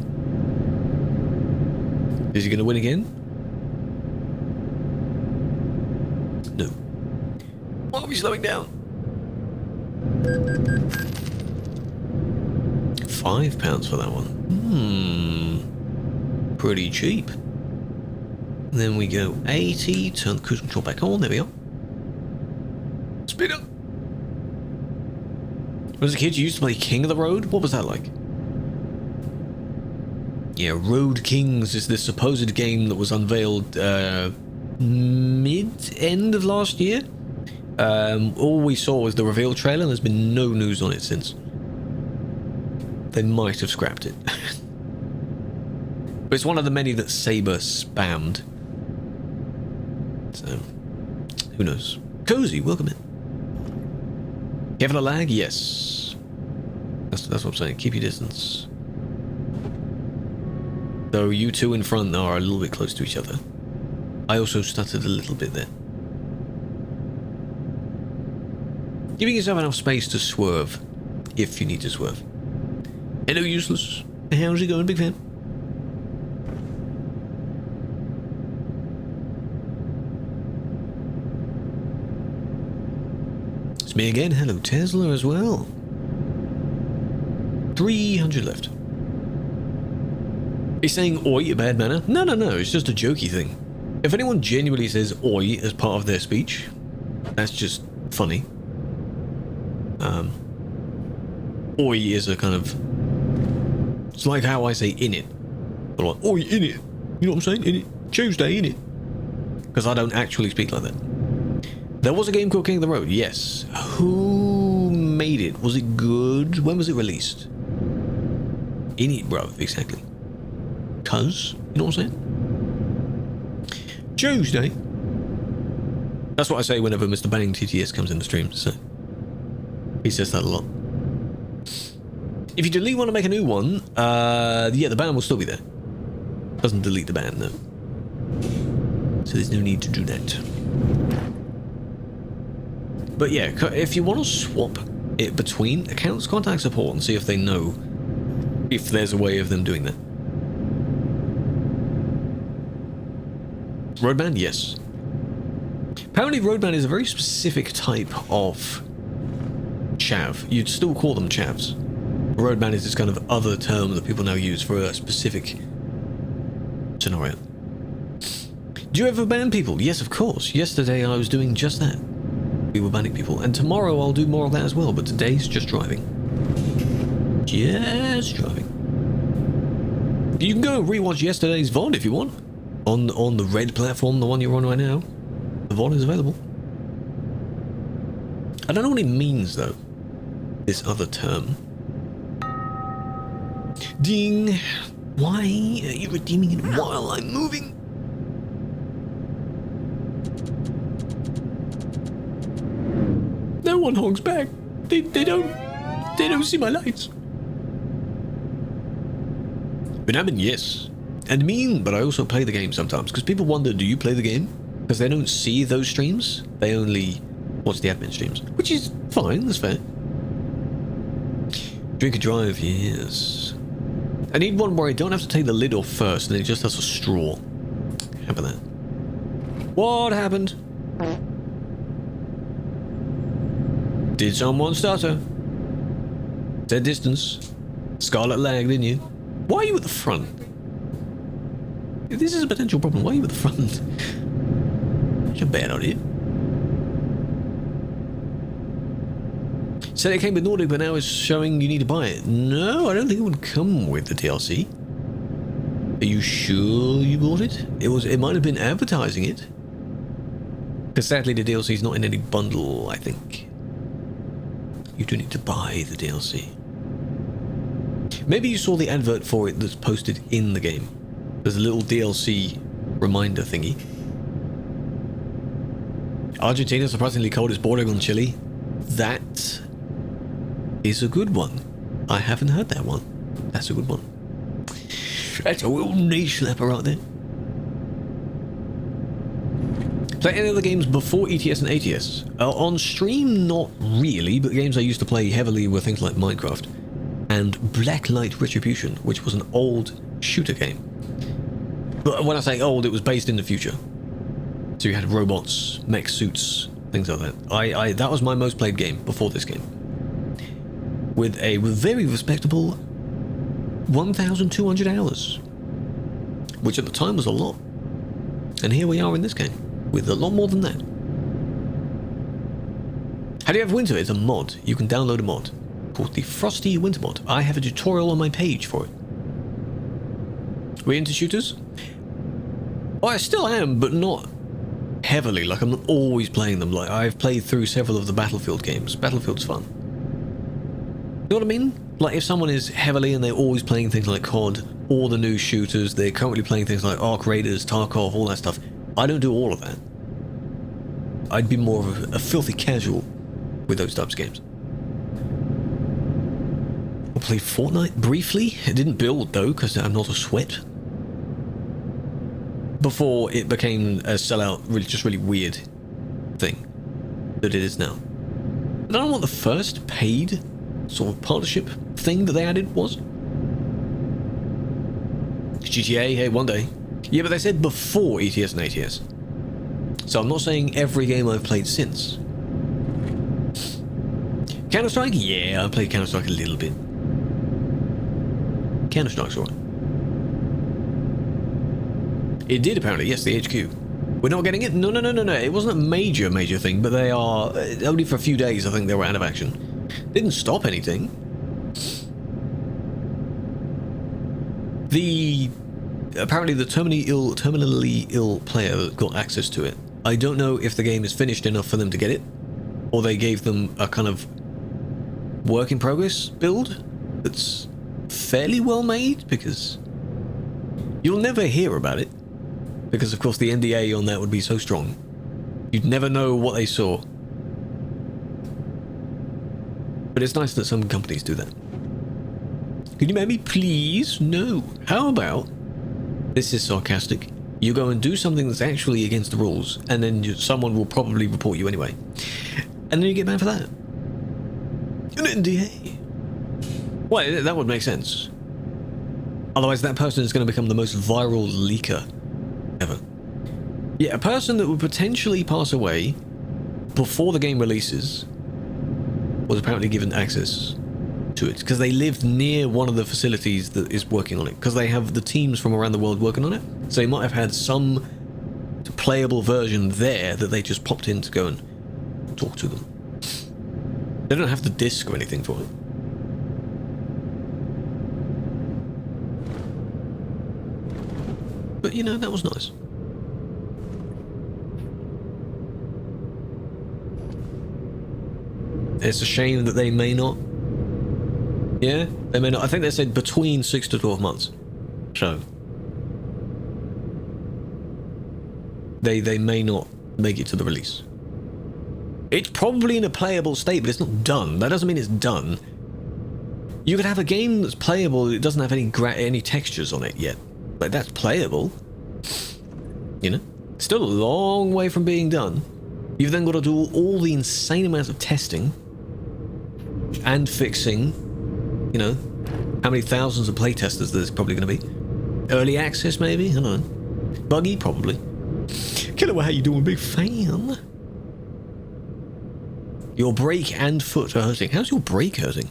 [SPEAKER 1] Is he going to win again? No. Why are we slowing down? £5 for that one. Pretty cheap. And then we go 80, turn the cruise control back on, there we are. Speed up! As a kid, you used to play King of the Road? What was that like? Yeah, Road Kings is this supposed game that was unveiled mid-end of last year. All we saw was the reveal trailer, and there's been no news on it since. They might have scrapped it. But it's one of the many that Saber spammed. So, who knows? Cozy, welcome in. Careful of lag? Yes. That's what I'm saying. Keep your distance. Though you two in front are a little bit close to each other. I also stuttered a little bit there. Giving yourself enough space to swerve, if you need to swerve. Hello, Useless. How's it going, big fan? It's me again. Hello, Tesla as well. 300 left. He's saying oi a bad manner? No, it's just a jokey thing. If anyone genuinely says oi as part of their speech, that's just funny. Oi is a kind of... It's like how I say in it. But like, oi, in it. You know what I'm saying? In it. Tuesday, in it. Because I don't actually speak like that. There was a game called King of the Road, yes. Who made it? Was it good? When was it released? In it, bro, exactly. Cuz, you know what I'm saying? Tuesday. That's what I say whenever Mr. Banning TTS comes in the stream, so. He says that a lot. If you delete one and make a new one, yeah, the ban will still be there. Doesn't delete the ban, no. So there's no need to do that. But yeah, if you want to swap it between accounts, contact support and see if they know if there's a way of them doing that. Roadman, yes. Apparently Roadman is a very specific type of chav. You'd still call them chavs. Roadman is this kind of other term that people now use for a specific scenario. Do you ever ban people? Yes, of course. Yesterday I was doing just that. We were banning people. And tomorrow I'll do more of that as well, but today's just driving. Just driving. You can go and rewatch yesterday's VOD if you want. On the red platform, the one you're on right now. The VOD is available. I don't know what it means though. This other term. Ding! Why are you redeeming it while I'm moving? No one honks back. They don't see my lights. Benamin, yes. And mean, but I also play the game sometimes. Because people wonder, do you play the game? Because they don't see those streams. They only watch the admin streams. Which is fine, that's fair. Drink and drive, yes. I need one where I don't have to take the lid off first and it just has a straw. How about that? What happened? Did someone stutter? Dead distance. Scarlet lag, didn't you? Why are you at the front? If this is a potential problem, why are you at the front? That's a bad idea. Said it came with Nordic, but now it's showing you need to buy it. No, I don't think it would come with the DLC. Are you sure you bought it? It might have been advertising it. Because sadly the DLC is not in any bundle, I think. You do need to buy the DLC. Maybe you saw the advert for it that's posted in the game. There's a little DLC reminder thingy. Argentina surprisingly cold, is bordering on Chile. That is a good one. I haven't heard that one. That's a good one. That's a real knee slapper out there. Play any other games before ETS and ATS? On stream, not really, but the games I used to play heavily were things like Minecraft and Blacklight Retribution, which was an old shooter game. But when I say old, it was based in the future. So you had robots, mech suits, things like that. That was my most played game before this game. With a very respectable 1,200 hours. Which at the time was a lot. And here we are in this game, with a lot more than that. How do you have winter? It's a mod. You can download a mod called the Frosty Winter Mod. I have a tutorial on my page for it. We're into shooters? Well, I still am, but not heavily. Like, I'm not always playing them. Like, I've played through several of the Battlefield games. Battlefield's fun. You know what I mean? Like, if someone is heavily and they're always playing things like COD, all the new shooters, they're currently playing things like Ark Raiders, Tarkov, all that stuff. I don't do all of that. I'd be more of a filthy casual with those types of games. I played Fortnite briefly. It didn't build though, because I'm not a sweat. Before it became a sellout, really weird thing that it is now. I don't know what the first paid sort of partnership thing that they added was. GTA, hey, one day. Yeah, but they said before ETS and ATS. So I'm not saying every game I've played since. Counter-Strike? Yeah, I played Counter-Strike a little bit. Counter-Strike's alright. It did apparently, yes, the HQ. We're not getting it? No. It wasn't a major thing, but they are... only for a few days, I think they were out of action. Didn't stop anything. Apparently the terminally ill player got access to it. I don't know if the game is finished enough for them to get it, or they gave them a kind of work in progress build that's fairly well made, because you'll never hear about it, because of course the NDA on that would be so strong. You'd never know what they saw. But it's nice that some companies do that. Can you make me please? No. How about, this is sarcastic, you go and do something that's actually against the rules, and then someone will probably report you anyway. And then you get banned for that. An NDA. Well, that would make sense. Otherwise that person is going to become the most viral leaker ever. Yeah, a person that would potentially pass away before the game releases was apparently given access to it, because they lived near one of the facilities that is working on it, because they have the teams from around the world working on it, so they might have had some playable version there that they just popped in to go and talk to them. They don't have the disc or anything for it. But you know, that was nice. It's a shame that they may not. Yeah, they may not. I think they said between 6 to 12 months. So they may not make it to the release. It's probably in a playable state, but it's not done. That doesn't mean it's done. You could have a game that's playable, it doesn't have any textures on it yet. Like, that's playable. You know? Still a long way from being done. You've then got to do all the insane amounts of testing and fixing. You know, how many thousands of playtesters there's probably going to be. Early access, maybe? I don't know. Buggy, probably. Killer, how you doing, big fan? Your brake and foot are hurting. How's your brake hurting?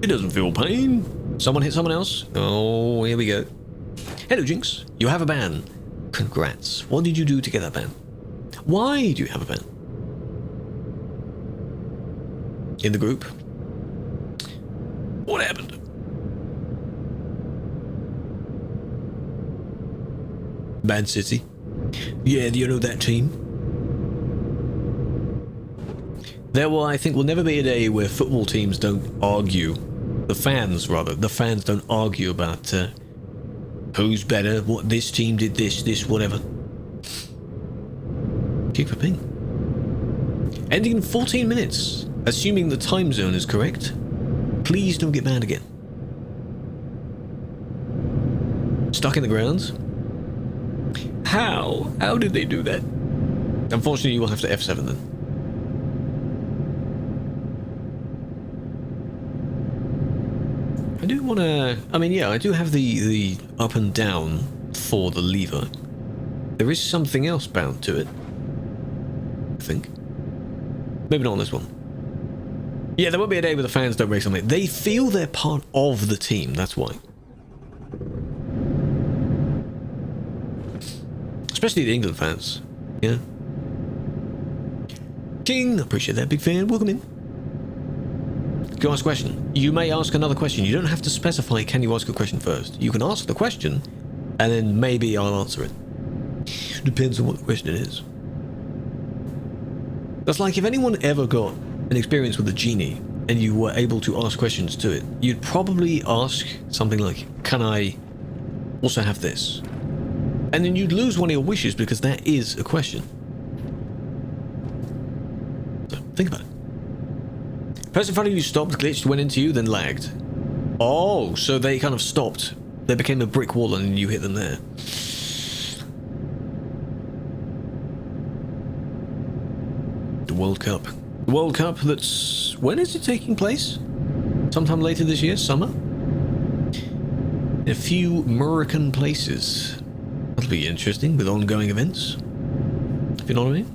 [SPEAKER 1] It doesn't feel pain. Someone hit someone else. Oh, here we go. Hello, Jinx. You have a ban. Congrats. What did you do to get that ban? Why do you have a ban? In the group? What happened? Bad City. Yeah, do you know that team? There will, I think, will never be a day where football teams don't argue. The fans, rather. The fans don't argue about who's better, what this team did, this, whatever. Keep a ping. Ending in 14 minutes. Assuming the time zone is correct. Please don't get banned again. Stuck in the ground? How? How did they do that? Unfortunately, you will have to F7 then. I do want to... I mean, yeah, I do have the up and down for the lever. There is something else bound to it. I think. Maybe not on this one. Yeah, there won't be a day where the fans don't race on it. They feel they're part of the team, that's why. Especially the England fans. Yeah. King, appreciate that, big fan. Welcome in. Go ask a question. You may ask another question. You don't have to specify, can you ask a question first? You can ask the question, and then maybe I'll answer it. Depends on what the question is. That's like if anyone ever got an experience with a genie, and you were able to ask questions to it, you'd probably ask something like, can I also have this? And then you'd lose one of your wishes because that is a question. So, think about it. Person in front of you stopped, glitched, went into you, then lagged. Oh, so they kind of stopped. They became a brick wall and you hit them there. The World Cup. The World Cup that's... When is it taking place? Sometime later this year? Summer? In a few American places. That'll be interesting with ongoing events. If you know what I mean?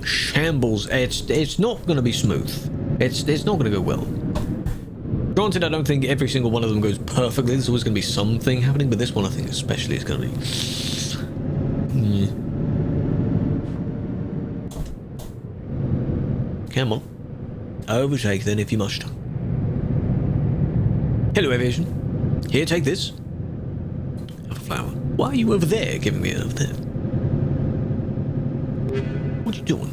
[SPEAKER 1] Shambles. It's not going to be smooth. It's not going to go well. Granted, I don't think every single one of them goes perfectly. There's always going to be something happening, but this one I think especially is going to be... Come on. Overtake then if you must. Hello, aviation. Here, take this. Have a flower. Why are you over there giving me it over there? What are you doing?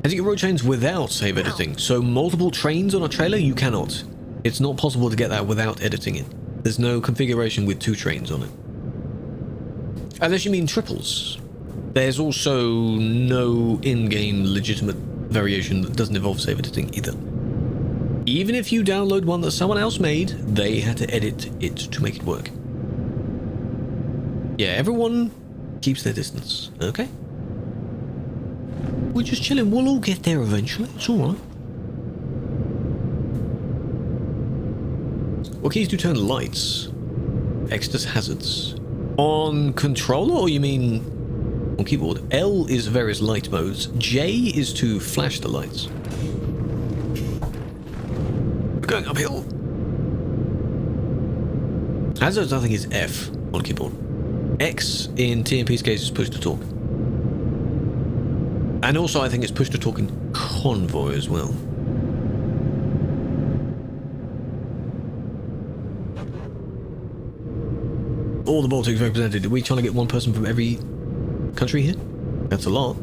[SPEAKER 1] As you get road chains without save editing, so multiple trains on a trailer, you cannot. It's not possible to get that without editing it. There's no configuration with 2 trains on it. Unless you mean triples. There's also no in-game legitimate variation that doesn't involve save editing either. Even if you download one that someone else made, they had to edit it to make it work. Yeah, everyone keeps their distance, okay? We're just chilling, we'll all get there eventually, it's alright. What keys do turn lights? X does hazards. On controller, or you mean on keyboard? L is various light modes. J is to flash the lights. We're going uphill. Hazards, I think, is F on keyboard. X in TMP's case is push to talk. And also, I think it's push to talk in convoy as well. All the Baltics represented. Are we trying to get one person from every country here? That's a lot.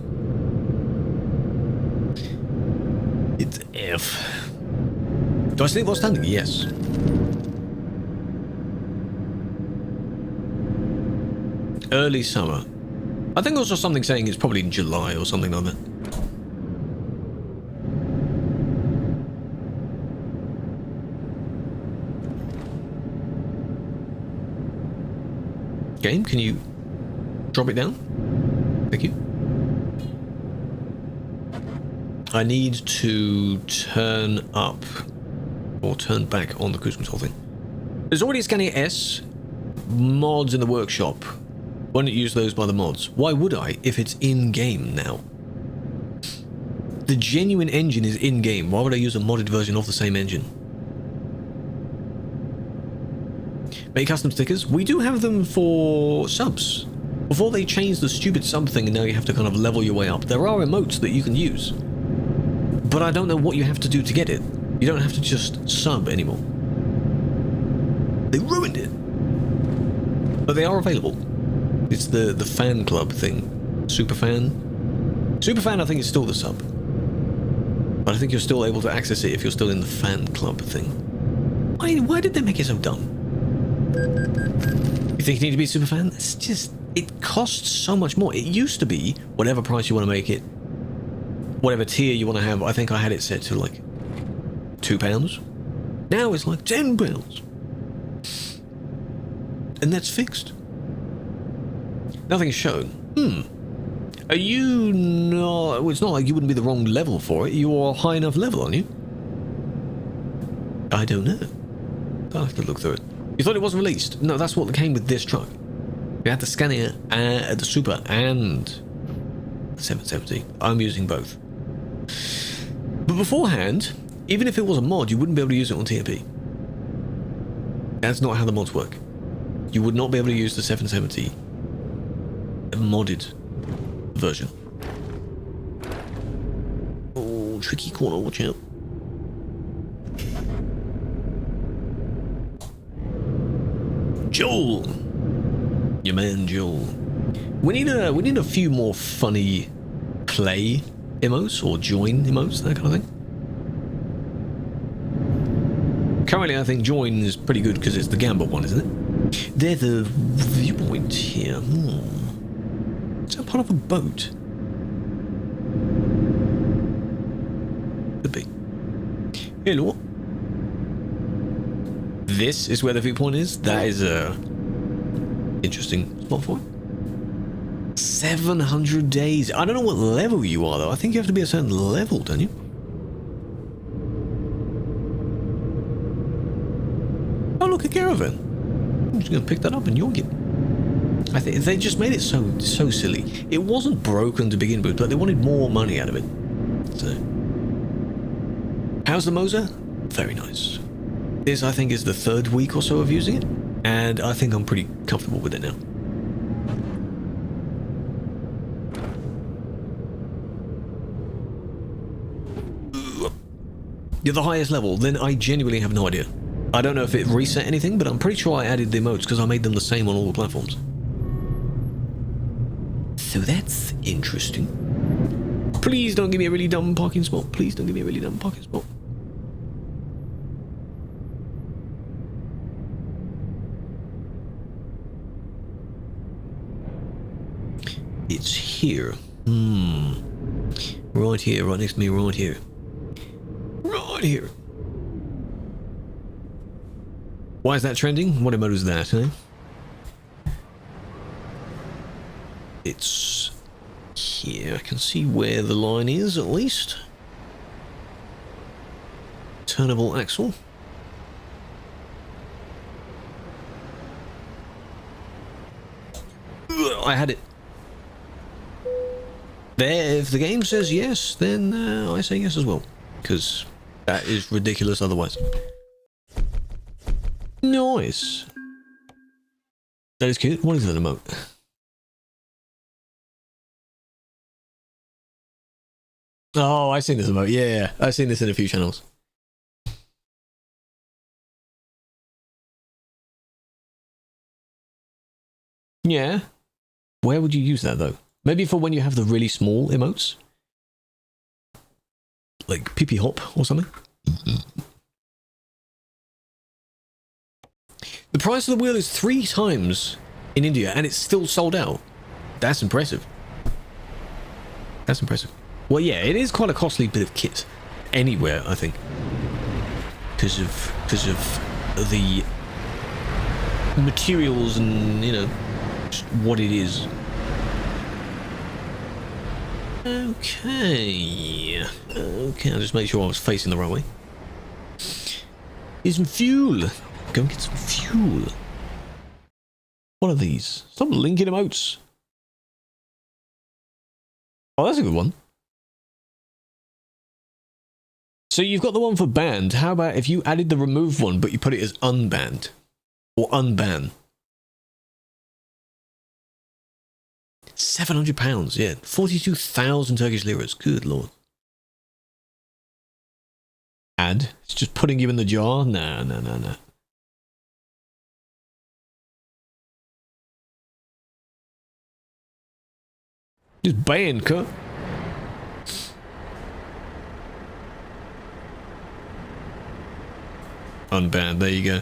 [SPEAKER 1] It's F. Do I sleep while standing? Yes. Early summer. I think also something saying it's probably in July or something like that. Game, can you drop it down? Thank you. I need to turn up or turn back on the cruise control thing. There's already a Scania S mods in the workshop. Why not use those by the mods? Why would I if it's in-game now? The genuine engine is in-game. Why would I use a modded version of the same engine? Make custom stickers. We do have them for subs. Before they changed the stupid sub thing and now you have to kind of level your way up, there are emotes that you can use. But I don't know what you have to do to get it. You don't have to just sub anymore. They ruined it. But they are available. It's the fan club thing. Superfan. Superfan I think is still the sub. But I think you're still able to access it if you're still in the fan club thing. Why did they make it so dumb? You think you need to be Superfan? It's just... It costs so much more. It used to be whatever price you want to make it. Whatever tier you want to have. I think I had it set to like £2. Now it's like £10. And that's fixed. Nothing is shown. Are you not... Well, it's not like you wouldn't be the wrong level for it. You're high enough level, aren't you? I don't know. I'll have to look through it. You thought it wasn't released? No, that's what came with this truck. You had the Scania, the Super, and the 770. I'm using both. But beforehand, even if it was a mod, you wouldn't be able to use it on TMP. That's not how the mods work. You would not be able to use the 770 modded version. Oh, tricky corner, watch out. Joel! Your man Joel. We need a few more funny play emotes or join emotes, that kind of thing. Currently I think join is pretty good because it's the Gambit one, isn't it? There's the viewpoint here. Is that part of a boat? Could be. Hello. This is where the viewpoint is. That is a interesting spot for it. 700 days. I don't know what level you are though. I think you have to be a certain level, don't you? Oh look, a caravan. I'm just gonna pick that up and yoink it. I think they just made it so silly. It wasn't broken to begin with, but they wanted more money out of it. So, how's the Moza? Very nice. This, I think, is the 3rd week or so of using it, and I think I'm pretty comfortable with it now. You're the highest level, then I genuinely have no idea. I don't know if it reset anything, but I'm pretty sure I added the emotes because I made them the same on all the platforms. So that's interesting. Please don't give me a really dumb parking spot. Please don't give me a really dumb parking spot. It's here. Right here, right next to me, right here. Right here. Why is that trending? What emote is that, eh? It's here. I can see where the line is, at least. Turnable axle. I had it. There, if the game says yes, then I say yes as well. Because that is ridiculous otherwise. Nice. That is cute. What is that emote? Oh, I've seen this emote. Yeah, I've seen this in a few channels. Yeah. Where would you use that though? Maybe for when you have the really small emotes? Like pee-pee hop or something? The price of the wheel is 3 times in India and it's still sold out. That's impressive. That's impressive. Well, yeah, it is quite a costly bit of kit anywhere, I think. Because of the materials and, you know, just what it is. Okay. Okay, I'll just make sure I was facing the right way. Here's some fuel. Go and get some fuel. What are these? Stop linking emotes. Oh, that's a good one. So you've got the one for banned. How about if you added the remove one, but you put it as unbanned? Or unban? £700, yeah. 42,000 Turkish liras. Good lord. Add? It's just putting you in the jar? No, no, no, no. Just ban, cut. Unbanned, there you go.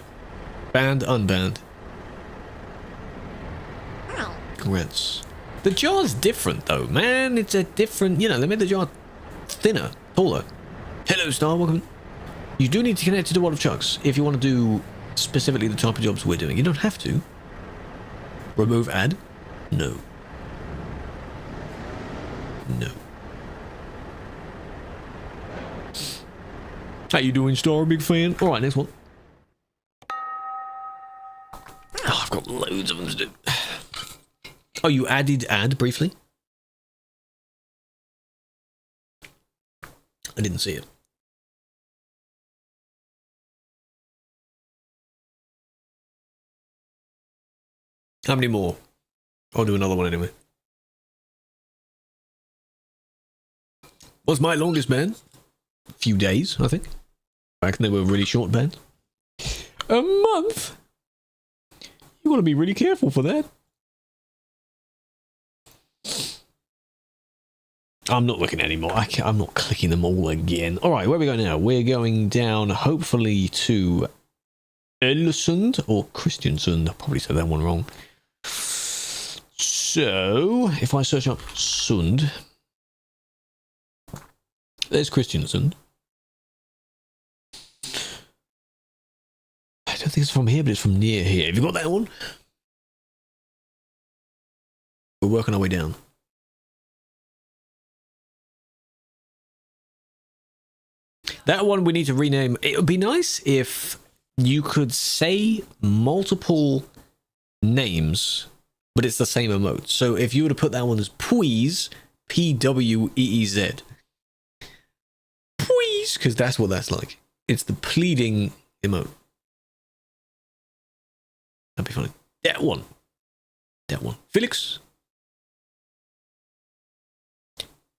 [SPEAKER 1] Banned, unbanned. Congrats. The jar's different though, man. It's a different, you know, they made the jar thinner, taller. Hello, Star, welcome. You do need to connect to the World of Chucks if you want to do specifically the type of jobs we're doing. You don't have to. Remove ad? No. No. How you doing, Star? Big fan. All right, next one. Oh, I've got loads of them to do. Oh, you added ad briefly? I didn't see it. How many more? I'll do another one anyway. Was my longest ban? A few days, I think. Back then they were really short bans. A month? You want to be really careful for that. I'm not looking anymore. I'm not clicking them all again. All right, where are we going now? We're going down, hopefully, to Ellesund or Christiansund. I probably said that one wrong. So, if I search up Sund, there's Christiansund. I don't think it's from here, but it's from near here. Have you got that one? We're working our way down. That one we need to rename. It would be nice if you could say multiple names, but it's the same emote. So if you were to put that one as Pweez, P-W-E-E-Z. Pweez, because that's what that's like. It's the pleading emote. That'd be funny. That one. That one. Felix.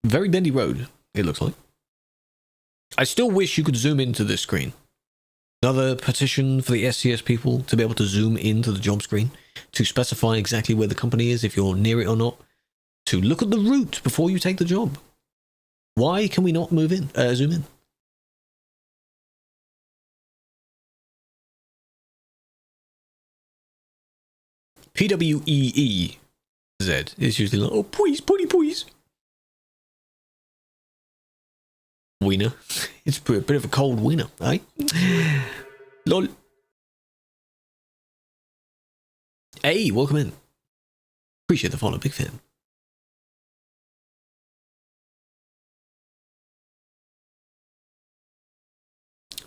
[SPEAKER 1] Very bendy road, it looks like. I still wish you could zoom into this screen. Another petition for the SCS people to be able to zoom into the job screen, to specify exactly where the company is, if you're near it or not, to look at the route before you take the job. Why can we not zoom in? P-W-E-E-Z is usually like, oh, please, please. Wiener. It's a bit of a cold wiener, eh? Lol. Hey, welcome in. Appreciate the follow, big fan.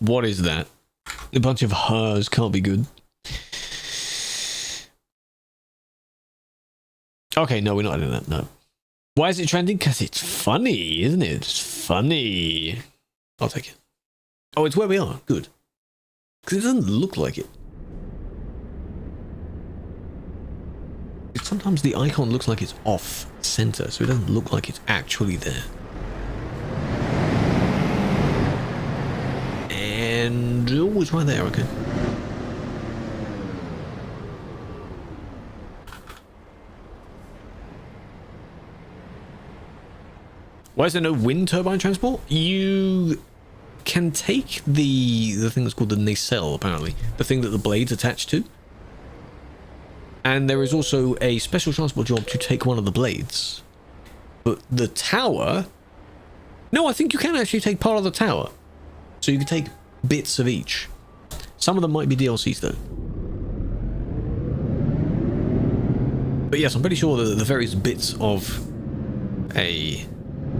[SPEAKER 1] What is that? A bunch of hers can't be good. Okay, no, we're not doing that, no. Why is it trending? Because it's funny, isn't it? It's funny. I'll take it. Oh, it's where we are. Good. Because it doesn't look like it. Sometimes the icon looks like it's off center, so it doesn't look like it's actually there. And oh, it's right there. Okay. Why is there no wind turbine transport? You can take the thing that's called the nacelle, apparently. The thing that the blade's attached to. And there is also a special transport job to take one of the blades. But the tower... No, I think you can actually take part of the tower. So you can take bits of each. Some of them might be DLCs, though. But yes, I'm pretty sure that the various bits of a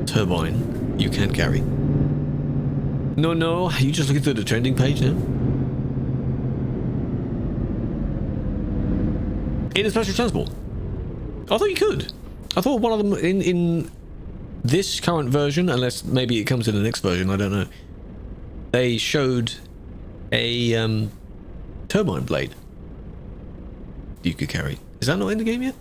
[SPEAKER 1] turbine you can carry. No, are you just looking through the trending page now? In a special transport. I thought you could. I thought one of them in this current version, unless maybe it comes in the next version, I don't know. They showed a turbine blade you could carry. Is that not in the game yet?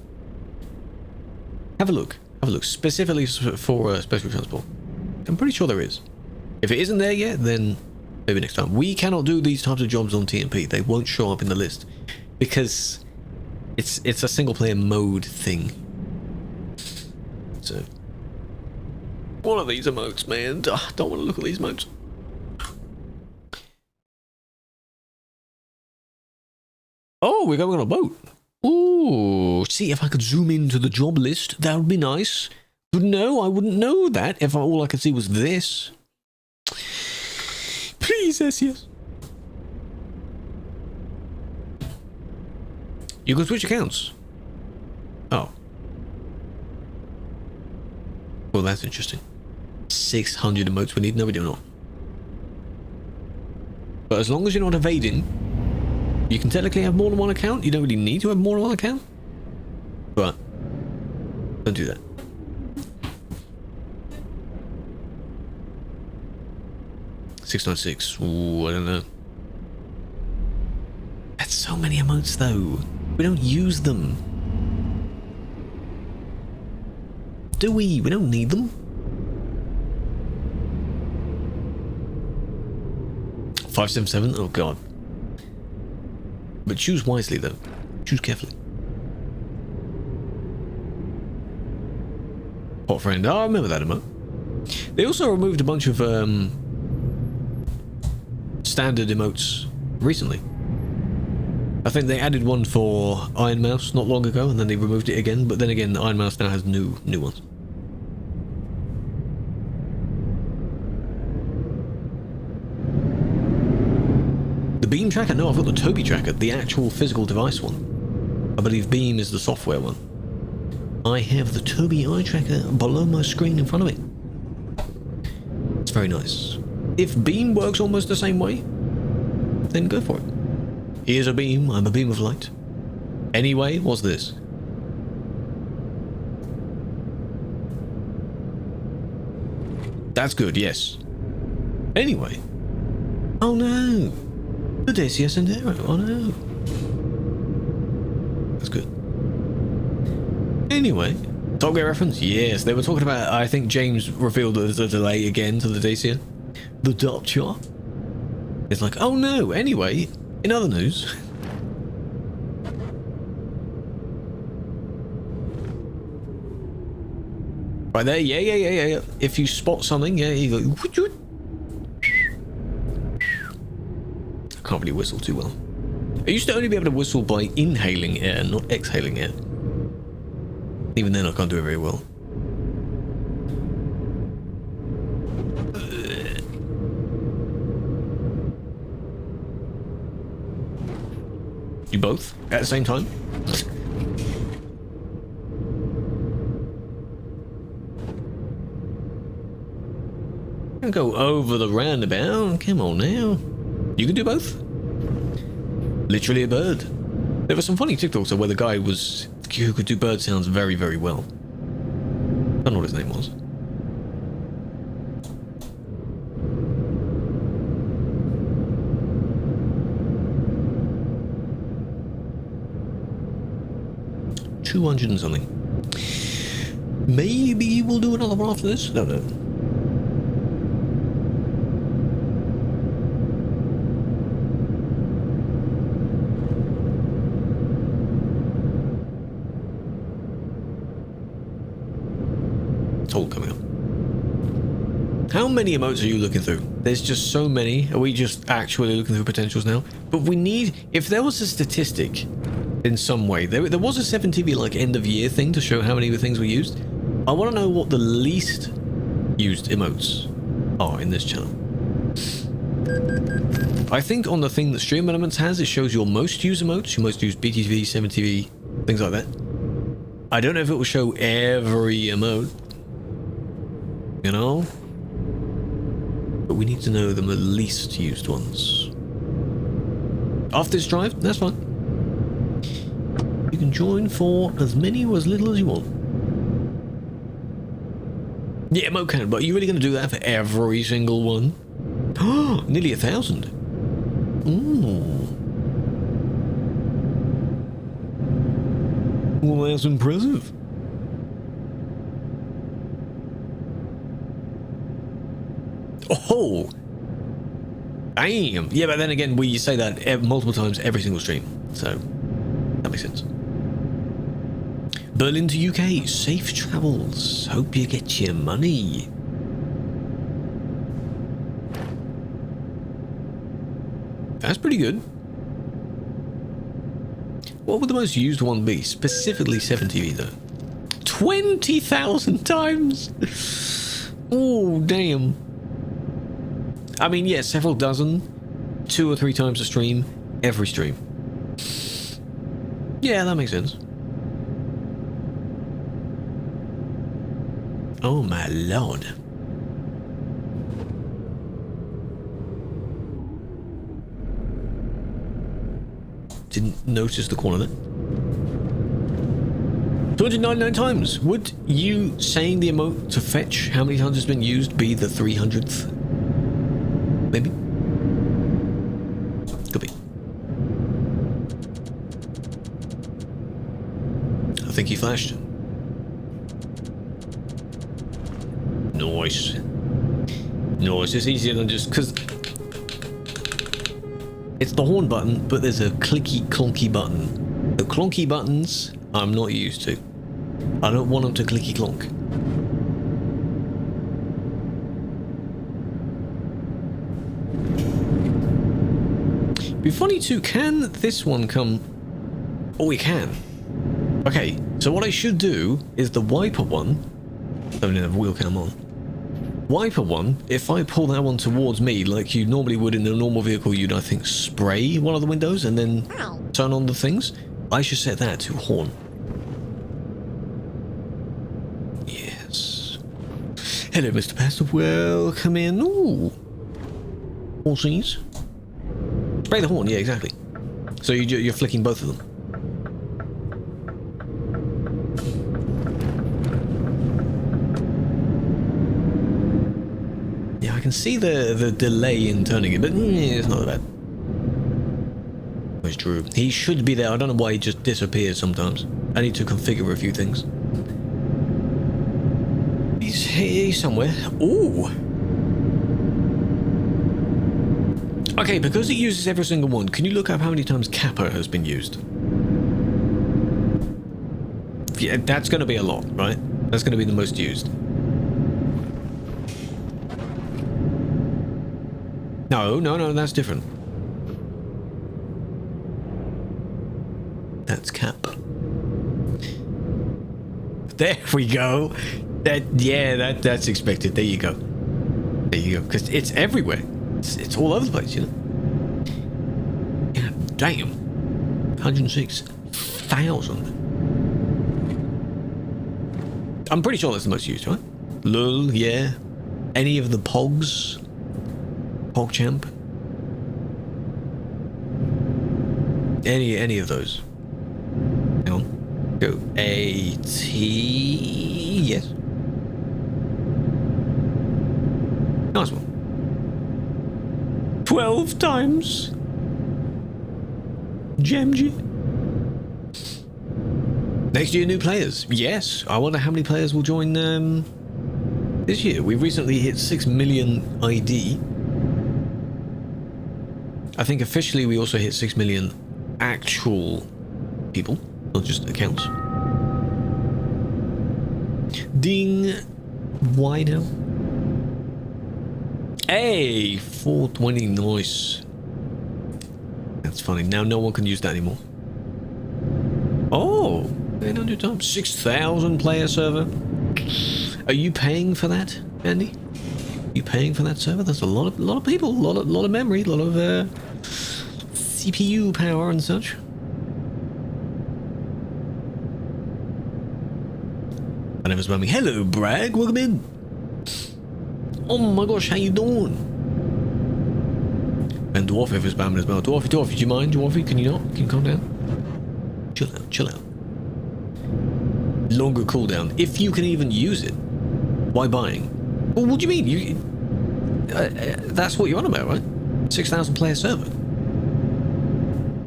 [SPEAKER 1] Have a look. Have a look. Specifically for special transport. I'm pretty sure there is. If it isn't there yet, then maybe next time. We cannot do these types of jobs on TMP. They won't show up in the list because it's a single player mode thing. So one of these emotes, man. Don't want to look at these emotes. Oh, we're going on a boat. Ooh, see if I could zoom into the job list. That would be nice. But no, I wouldn't know that if all I could see was this. Please, yes. You can switch accounts. Oh. Well, that's interesting. 600 emotes we need. No, we do not. But as long as you're not evading, you can technically have more than one account. You don't really need to have more than one account. But don't do that. $6.96. Ooh, I don't know. That's so many emotes though. We don't use them. Do we? We don't need them. 577? Oh god. But choose wisely though. Choose carefully. Hot friend. Oh, I remember that emote. They also removed a bunch of standard emotes recently. I think they added one for Iron Mouse not long ago, and then they removed it again. But then again, Iron Mouse now has new ones. The Beam tracker? No, I've got the Toby tracker, the actual physical device one. I believe Beam is the software one. I have the Toby eye tracker below my screen in front of me. It's very nice. If Beam works almost the same way, then go for it. Here's a beam, I'm a beam of light. Anyway, what's this? That's good, yes. Anyway. Oh no! The DCS and Aero, oh no. That's good. Anyway, Top Gear reference? Yes, they were talking about, I think James revealed there's a delay again to the Dacia. The Dutcher. It's like, oh no, anyway, in other news. Right there, yeah. If you spot something, yeah, you go. I can't really whistle too well. I used to only be able to whistle by inhaling air, not exhaling air. Even then, I can't do it very well. You both at the same time? Don't go over the roundabout. Come on now. You can do both. Literally a bird. There were some funny TikToks where the guy who could do bird sounds very, very well. I don't know what his name was. $200 and something. Maybe we'll do another one after this? No. It's all coming up. How many emotes are you looking through? There's just so many. Are we just actually looking through potentials now? But we need... If there was a statistic... in some way. There was a 7TV like end of year thing to show how many of the things were used. I want to know what the least used emotes are in this channel. I think on the thing that Stream Elements has, it shows your most used emotes, your most used BTV, 7TV, things like that. I don't know if it will show every emote. You know? But we need to know the least used ones. After this drive, that's fine. You can join for as many or as little as you want. Yeah, Mocan, but are you really going to do that for every single one? Oh, nearly 1,000. Ooh. Well, that's impressive. Oh! Damn! Yeah, but then again, we say that multiple times every single stream, so that makes sense. Berlin to UK, safe travels. Hope you get your money. That's pretty good. What would the most used one be? Specifically 7TV though. 20,000 times! Oh, damn. I mean, yeah, several dozen. 2 or 3 times a stream. Every stream. Yeah, that makes sense. Oh my lord. Didn't notice the corner there. 299 times. Would you saying the emote to fetch how many times it's been used be the 300th? Maybe? Could be. I think he flashed. Nice. Nice. It's easier than just because it's the horn button, but there's a clicky, clunky button. The clunky buttons I'm not used to. I don't want them to clicky clonk. Be funny too. Can this one come? Oh, we can. Okay. So what I should do is the wiper one. I don't have wheel cam on. Wiper one, if I pull that one towards me like you normally would in a normal vehicle, you'd I think spray one of the windows and then turn on the things. I should set that to horn. Yes. Hello, Mr. Pastor. Welcome in. Ooh. Horsies. Spray the horn, yeah, exactly. So you're flicking both of them. I can see the delay in turning it, but it's not that bad. Where's Drew? He should be there. I don't know why he just disappears sometimes. I need to configure a few things. He's somewhere. Ooh. Okay, because it uses every single one, can you look up how many times Kappa has been used? Yeah, that's going to be a lot, right? That's going to be the most used. No, that's different. That's cap. There we go. That's expected. There you go. There you go. Because it's everywhere. It's all over the place, you know. Yeah, damn. 106,000. I'm pretty sure that's the most used, right? Lul, yeah. Any of the Pogs? PogChamp? Any of those. Hang on. Go. AT. Yes. Nice one. 12 times. Gemgy. Next year, new players. Yes. I wonder how many players will join this year. We've recently hit 6 million ID. I think officially we also hit 6 million actual people, not just accounts. Ding. Why now? Hey, 420, nice. That's funny. Now no one can use that anymore. Oh, 800 times. 6,000 player server. Are you paying for that, Andy? You paying for that server? That's a lot of people, a lot of memory, a lot of CPU power and such. I never spam me. Hello, Bragg. Welcome in. Oh my gosh, how you doing? And Dwarf is spamming as well. Dwarfy, do you mind? Dwarfy, can you not? Can you calm down? Chill out, chill out. longer cooldown. If you can even use it, why buying? Well, what do you mean? That's what you're on about, right? 6,000 player server.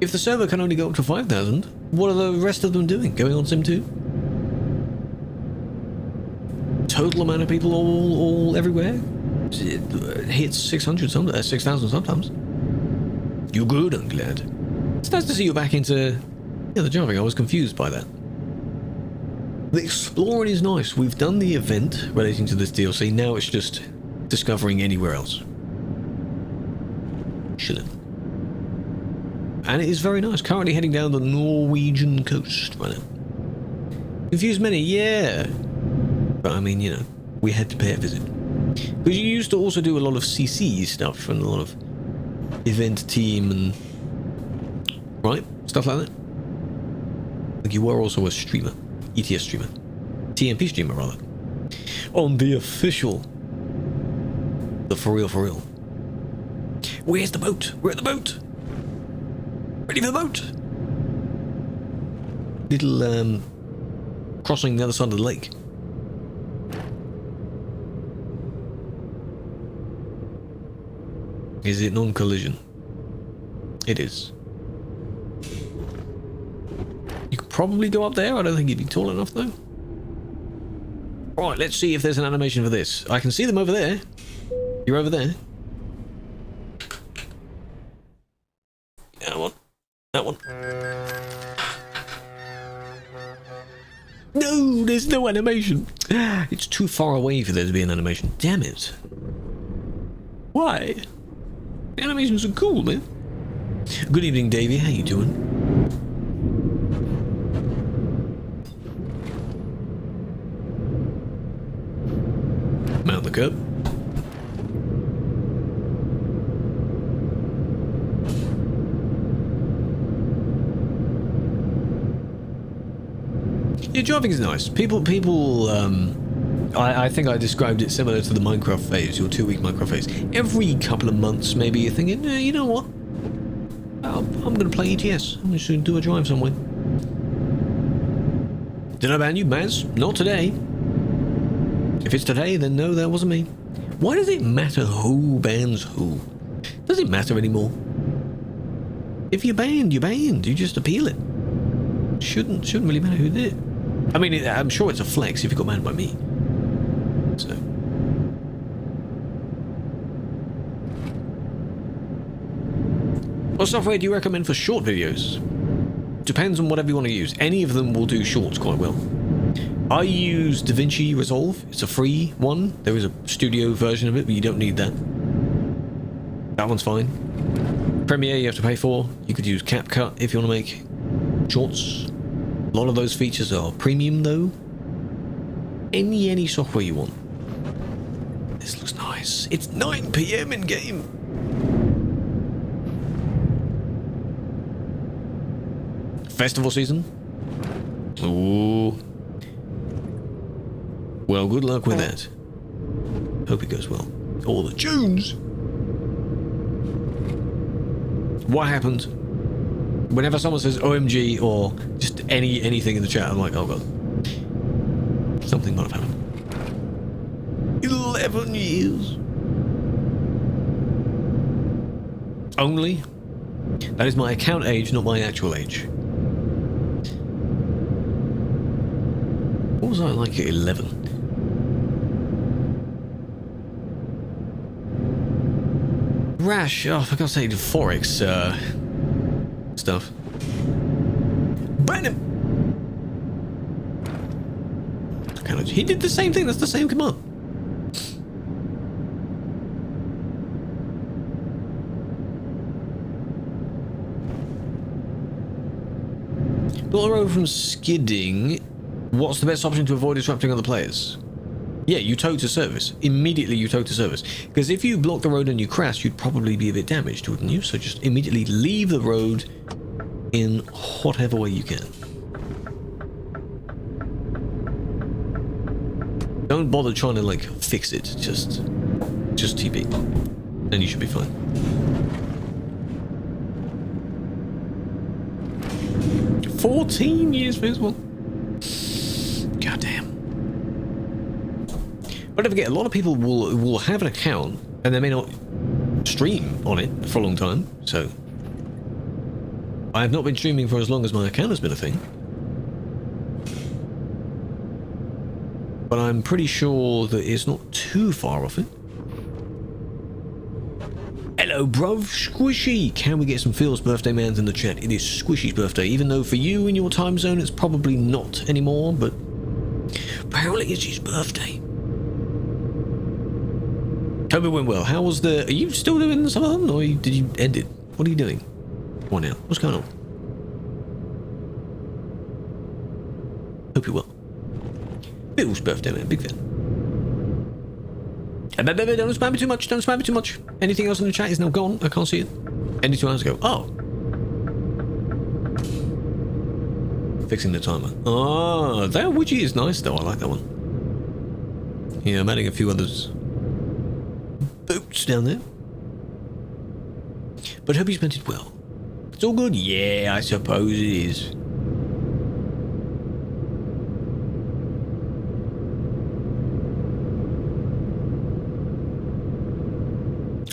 [SPEAKER 1] If the server can only go up to 5,000, what are the rest of them doing? Going on Sim 2? Total amount of people all everywhere? It hits 600 sometimes, 6,000 sometimes. You're good, I'm glad. It's nice to see you back into the jumping. I was confused by that. The exploring is nice. We've done the event relating to this DLC. Now it's just discovering anywhere else. Chilling. And it is very nice. Currently heading down the Norwegian coast right now. Confused many? Yeah. But I mean, you know, we had to pay a visit. Because you used to also do a lot of CC stuff and a lot of event team and... right? Stuff like that. Like you were also a streamer. ETS streamer. TMP streamer, rather. On the official... the for real. Where's the boat? We're at the boat! Ready for the boat! Little, crossing the other side of the lake. Is it non-collision? It is. You could probably go up there. I don't think you'd be tall enough, though. Right, let's see if there's an animation for this. I can see them over there. You're over there. That one. That one. No, there's no animation. It's too far away for there to be an animation. Damn it. Why? The animations are cool, man. Good evening, Davey. How you doing? Mount the curb. Yeah, driving is nice. I think I described it similar to the Minecraft phase, your 2-week Minecraft phase. Every couple of months, maybe you're thinking, you know what? I'm going to play ETS. I'm just going to do a drive somewhere. Did I ban you, Maz? Not today. If it's today, then no, that wasn't me. Why does it matter who bans who? Does it matter anymore? If you're banned, you're banned. You just appeal it. Shouldn't really matter who did it. I mean, I'm sure it's a flex if you got banned by me. So. What software do you recommend for short videos? Depends on whatever you want to use. Any of them will do shorts quite well. I use DaVinci Resolve. It's a free one. There is a studio version of it, but you don't need that. That one's fine. Premiere you have to pay for. You could use CapCut if you want to make shorts. A lot of those features are premium though. Any software you want. This looks nice. It's 9 PM in game. Festival season? Ooh. Well, good luck with that. Hope it goes well. All the tunes! What happened? Whenever someone says OMG or just anything in the chat, I'm like, oh god. Something might have happened. 11 years. Only? That is my account age, not my actual age. What was I like at 11? Rash, oh, for God's sake, Forex, stuff. Ban him! He did the same thing, that's the same command. Blow the road from skidding. What's the best option to avoid disrupting other players? Yeah, you tow to service. Immediately you tow to service. Because if you block the road and you crash, you'd probably be a bit damaged, wouldn't you? So just immediately leave the road in whatever way you can. Don't bother trying to, like, fix it. Just TP. And you should be fine. $14 years for this one. God damn. But don't forget, a lot of people will have an account and they may not stream on it for a long time. So I have not been streaming for as long as my account has been a thing. But I'm pretty sure that it's not too far off it. Hello, bruv. Squishy. Can we get some Phil's birthday mans in the chat? It is Squishy's birthday, even though for you in your time zone it's probably not anymore, but apparently it's his birthday. Toby went well. How was the... Are you still doing the summer hunt, or did you end it? What are you doing? What now? What's going on? Hope you're well. Bill's birthday, man. Big fan. Don't spam me too much. Don't spam me too much. Anything else in the chat is now gone. I can't see it. Ended 2 hours ago. Oh. Fixing the timer. Oh, that widget is nice, though. I like that one. Yeah, I'm adding a few others. Boots down there. But hope you spent it well. It's all good? Yeah, I suppose it is.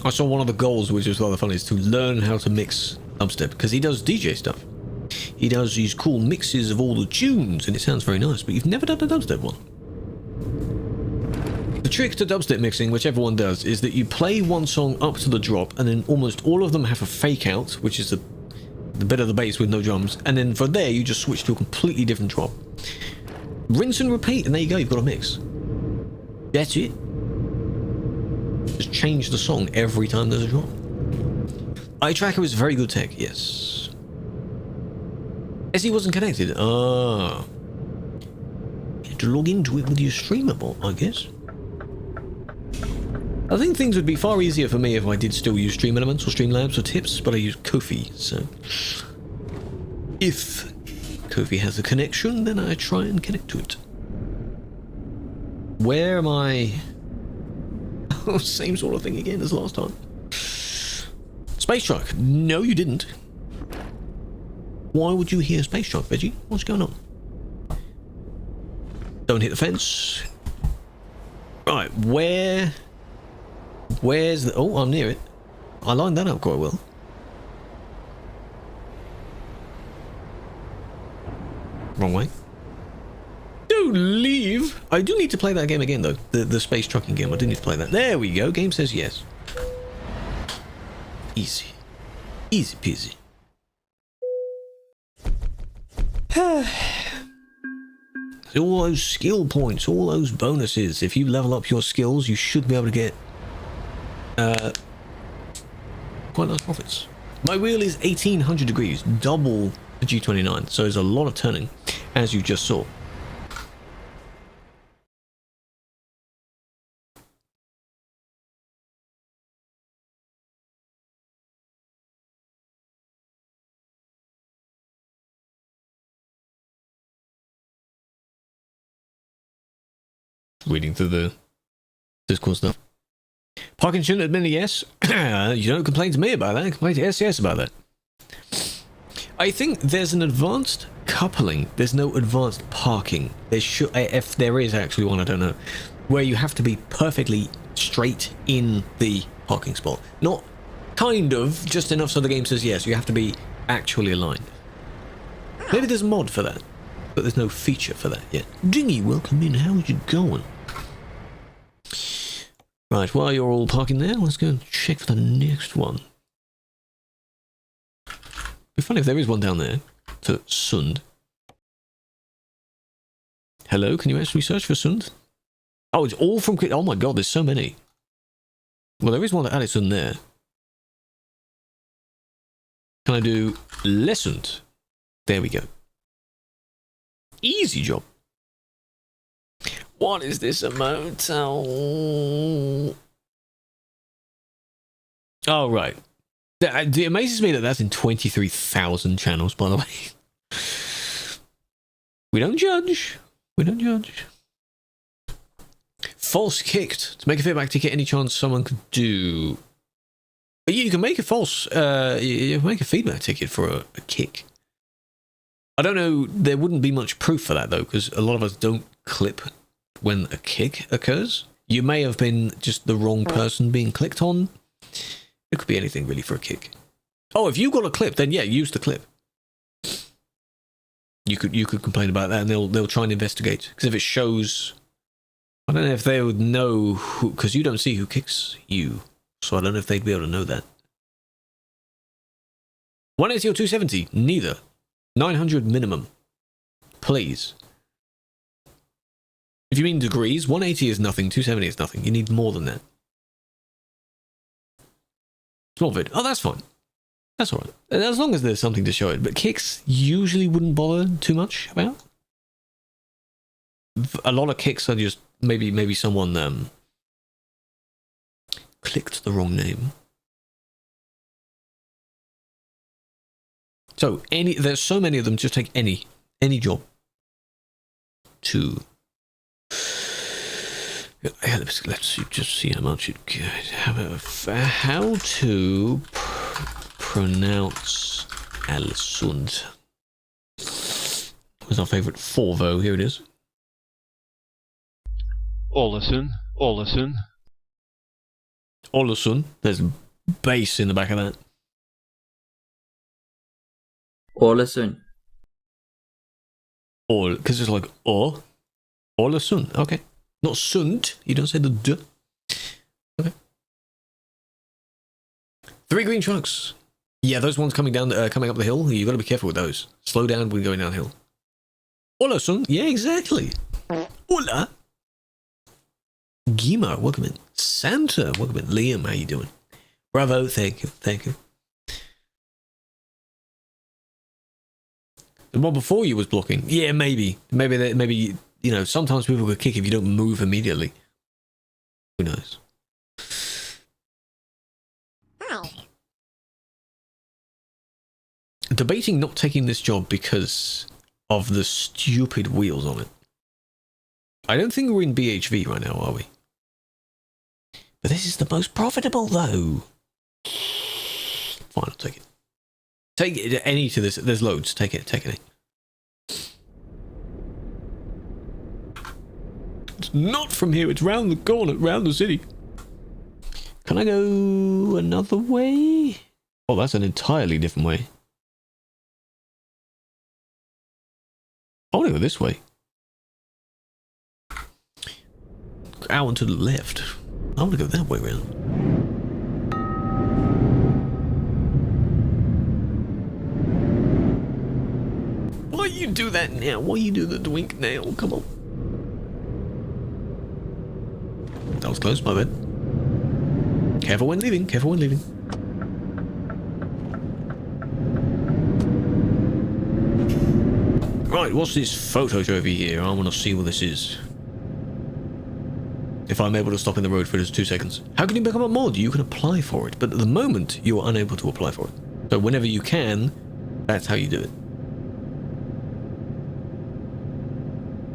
[SPEAKER 1] I saw one of the goals, which was rather funny, is to learn how to mix dubstep, because he does DJ stuff. He does these cool mixes of all the tunes, and it sounds very nice, but you've never done a dubstep one. The trick to dubstep mixing, which everyone does, is that you play one song up to the drop, and then almost all of them have a fake out, which is the bit of the bass with no drums, and then from there you just switch to a completely different drop. Rinse and repeat, and there you go, you've got a mix. That's it. Just change the song every time there's a drop. Eye tracker is very good tech, yes. SE wasn't connected. Ah. You had to log into it with your streamer bot, I guess. I think things would be far easier for me if I did still use Stream Elements or Streamlabs or Tips, but I use Ko-fi, so... If Ko-fi has a connection, then I try and connect to it. Where am I... Oh, same sort of thing again as last time. Space truck. No, you didn't. Why would you hear space truck, Veggie? What's going on? Don't hit the fence. Right, where's the... Oh, I'm near it. I lined that up quite well. Wrong way. Don't leave. I do need to play that game again, though. The space trucking game. I do need to play that. There we go. Game says yes. Easy. Easy peasy. All those skill points, all those bonuses. If you level up your skills, you should be able to get quite nice profits. My wheel is 1800 degrees, double the G29, so there's a lot of turning, as you just saw. Reading through the Discord stuff. Parking shouldn't admit yes. You don't complain to me about that. Complain to SCS about that. I think there's an advanced coupling. There's no advanced parking. There should, if there is actually one, I don't know, where you have to be perfectly straight in the parking spot. Not kind of, just enough so the game says yes. You have to be actually aligned. Maybe there's a mod for that, but there's no feature for that yet. Dingy, welcome in. How is it going? Right, while you're all parking there, let's go and check for the next one. It'd be funny if there is one down there for Sund. Hello, can you actually search for Sund? Oh, it's all from... Oh my god, there's so many. Well, there is one at Alison there. Can I do Lesund? There we go. Easy job. What is this, a motel? Oh, right. It amazes me that that's in 23,000 channels, by the way. We don't judge. We don't judge. False kicked. To make a feedback ticket, any chance someone could do... But you can make a false... you can make a feedback ticket for a kick. I don't know, there wouldn't be much proof for that, though, because a lot of us don't clip when a kick occurs. You may have been just the wrong person being clicked on. It could be anything really for a kick. Oh, if you got a clip, then yeah, use the clip. You could complain about that, and they'll try and investigate. Because if it shows, I don't know if they would know who, because you don't see who kicks you, so I don't know if they'd be able to know that. 180 or 270? Neither. 900 minimum. Please. If you mean degrees, 180 is nothing, 270 is nothing. You need more than that. Small vid. Oh, that's fine. That's alright. As long as there's something to show it. But kicks usually wouldn't bother too much about. A lot of kicks are just maybe someone clicked the wrong name. So there's so many of them, just take any job. Let's just see how much it could. How to pronounce Alesund. Where's our favourite Forvo? Here it is.
[SPEAKER 2] Ålesund.
[SPEAKER 1] There's bass in the back of that.
[SPEAKER 3] Ålesund.
[SPEAKER 1] Because it's like Ålesund. Okay. Not Sund. You don't say the D. Okay. 3 green trucks. Yeah, those ones coming up the hill. You got to be careful with those. Slow down when going downhill. Ålesund. Yeah, exactly. Hola. Gima, welcome in. Santa, welcome in. Liam, how you doing? Bravo, thank you. The one before you was blocking. Yeah, maybe, you know, sometimes people could kick if you don't move immediately. Who knows? Debating not taking this job because of the stupid wheels on it. I don't think we're in BHV right now, are we? But this is the most profitable, though. Fine, I'll take it. Take it, any to this. There's loads. Take it, take it. It's not from here. It's round the corner, round the city. Can I go another way? Oh, that's an entirely different way. I want to go this way. Out and to the left. I want to go that way round. Why you do that now? Why you do the twink now? Come on. That was close, my bad. Careful when leaving, careful when leaving. Right, what's this photo trophy here? I want to see what this is. If I'm able to stop in the road for just 2 seconds. How can you become a mod? You can apply for it, but at the moment, you are unable to apply for it. So whenever you can, that's how you do it.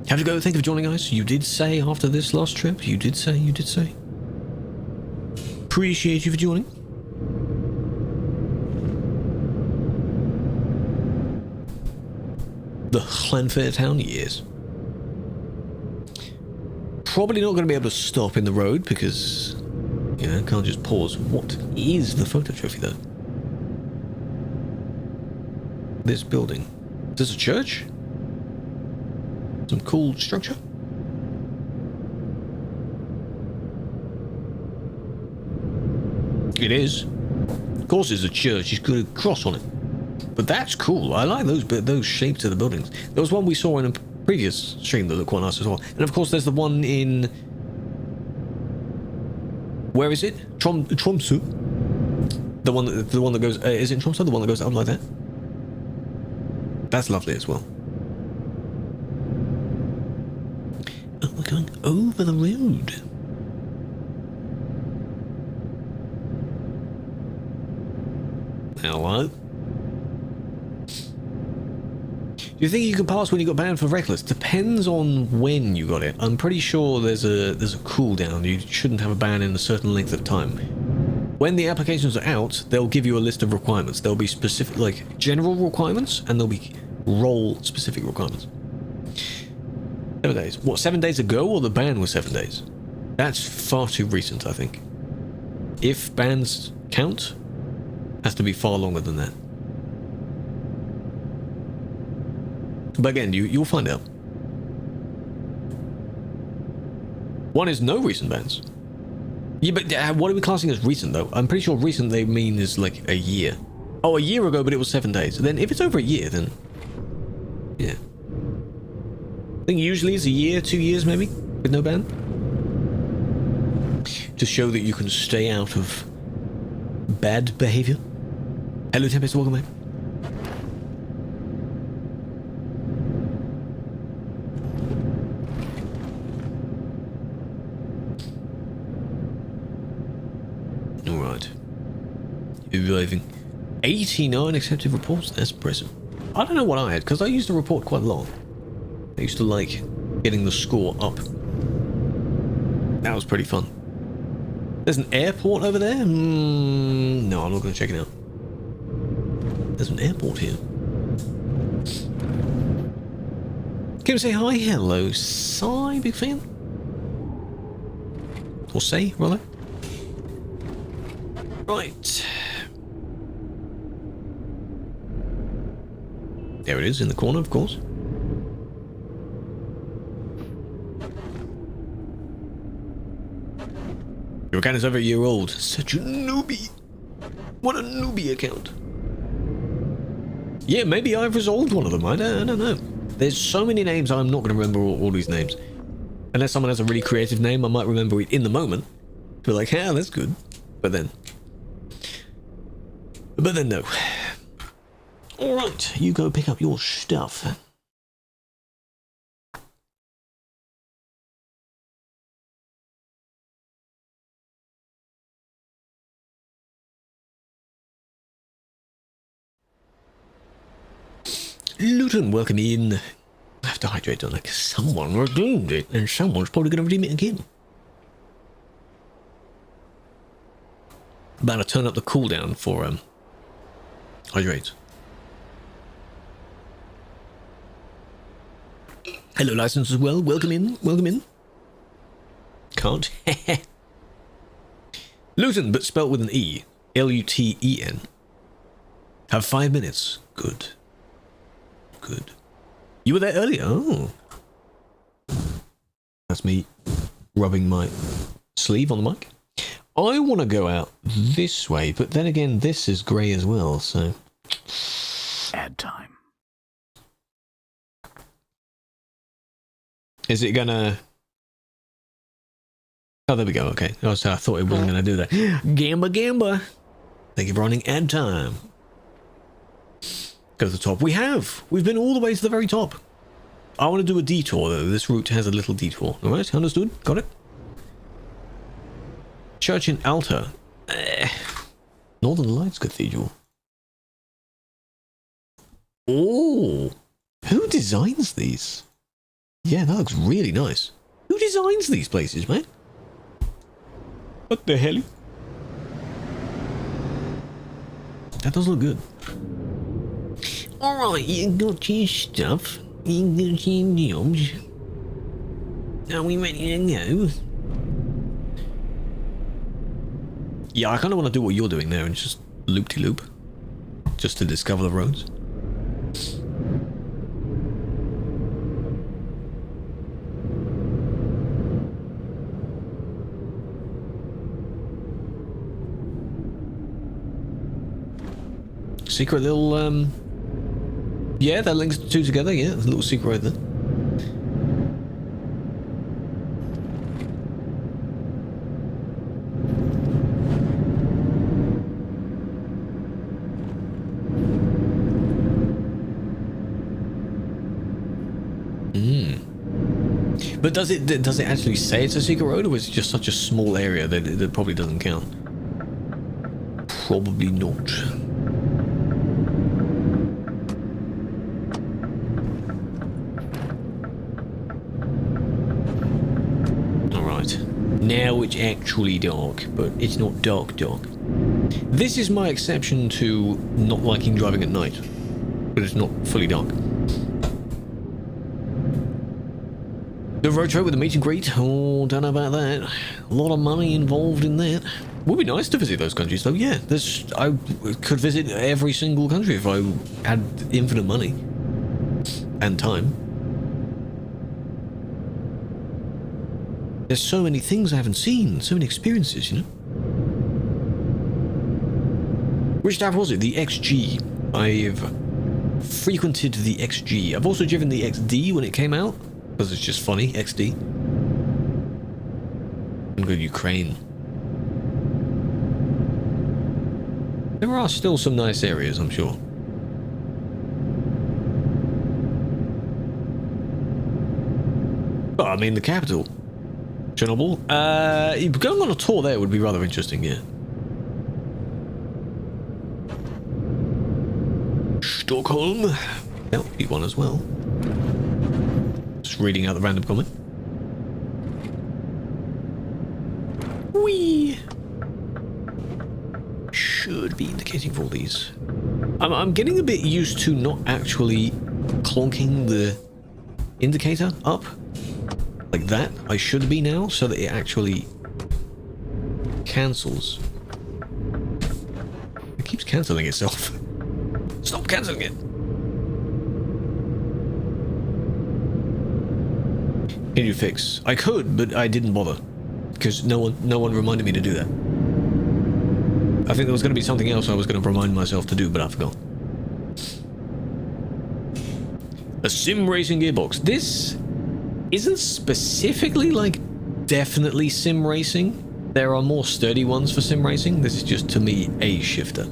[SPEAKER 1] Have to go. Thank you for joining, guys. You did say after this last trip, you did say. Appreciate you for joining. The Llanfair town, yes. Probably not going to be able to stop in the road because, you know, can't just pause. What is the photo trophy, though? This building. There's a church? Some cool structure? It is. Of course it's a church. It's got a cross on it. But that's cool. I like those shapes of the buildings. There was one we saw in a previous stream that looked quite nice as well. And of course there's the one in... Where is it? Tromsø? The one that goes... is it in Tromsø? The one that goes up like that? That's lovely as well. Oh, we're going over the road. Hello? Do you think you can pass when you got banned for reckless? Depends on when you got it. I'm pretty sure there's a cooldown. You shouldn't have a ban in a certain length of time. When the applications are out, they'll give you a list of requirements. There'll be specific, like, general requirements, and there'll be role-specific requirements. 7 days. What, 7 days ago, or the ban was 7 days? That's far too recent, I think. If bans count, it has to be far longer than that. But again, you'll find out. One is no recent bans. Yeah, but what are we classing as recent, though? I'm pretty sure recent they mean is like a year. Oh, a year ago, but it was 7 days. Then if it's over a year, then... yeah. I think usually it's a year, 2 years maybe, with no ban. To show that you can stay out of bad behavior. Hello, Tempest, welcome back. Alright. Evolving. 89 accepted reports, that's impressive. I don't know what I had, because I used to report quite a lot. I used to like getting the score up. That was pretty fun. There's an airport over there? No, I'm not going to check it out. There's an airport here. Can you say hi? Hello, Sai, big fan? Or say, rather? Right. There it is, in the corner, of course. Your account is over a year old. Such a newbie. What a newbie account. Yeah, maybe I've resolved one of them. I don't know. There's so many names, I'm not going to remember all these names. Unless someone has a really creative name, I might remember it in the moment. Be like, yeah, that's good. But then no. Alright, you go pick up your stuff. Luton, welcome in. I have to hydrate on that because someone redeemed it, and someone's probably going to redeem it again. About to turn up the cooldown for hydrate. Hello, license as well. Welcome in. Welcome in. Can't. Luton, but spelt with an E. L-U-T-E-N. Have 5 minutes. Good. Good. You were there earlier? Oh. That's me rubbing my sleeve on the mic. I want to go out this way, but then again, this is grey as well, so...
[SPEAKER 2] Ad time.
[SPEAKER 1] Is it gonna... Oh, there we go, okay. Oh, so I thought it wasn't gonna do that. Gamba! Thank you for running ad time. Go to the top. We've been all the way to the very top. I want to do a detour, though. This route has a little detour. Alright, understood? Got it? Church in Alta. Northern Lights Cathedral. Oh! Who designs these? Yeah, that looks really nice. Who designs these places, man? What the hell? That does look good. Alright, you got your stuff. You got your jobs. Are we ready to go? Yeah, I kind of want to do what you're doing there and just loop-de-loop. Just to discover the roads. Secret little, yeah, that links the two together, yeah, there's a little secret right there. But does it actually say it's a secret road, or is it just such a small area that it probably doesn't count? Probably not. Alright. Now it's actually dark, but it's not dark. This is my exception to not liking driving at night, but it's not fully dark. The road trip with the meet and greet. Oh, don't know about that. A lot of money involved in that. Would be nice to visit those countries, though. Yeah, I could visit every single country if I had infinite money and time. There's so many things I haven't seen, so many experiences, you know. Which type was it? The XG. I've frequented the XG. I've also driven the XD when it came out, because it's just funny, XD. And go to Ukraine. There are still some nice areas, I'm sure. Oh, I mean, the capital. Chernobyl. Going on a tour there would be rather interesting, yeah. Stockholm. That would be one as well. Just reading out the random comment. Whee! Should be indicating for all these. I'm getting a bit used to not actually clonking the indicator up. Like that. I should be now, so that it actually cancels. It keeps cancelling itself. Stop cancelling it. Can you fix? I could, but I didn't bother. Because no one reminded me to do that. I think there was going to be something else I was going to remind myself to do, but I forgot. A sim racing gearbox. This isn't specifically like definitely sim racing. There are more sturdy ones for sim racing. This is just, to me, a shifter.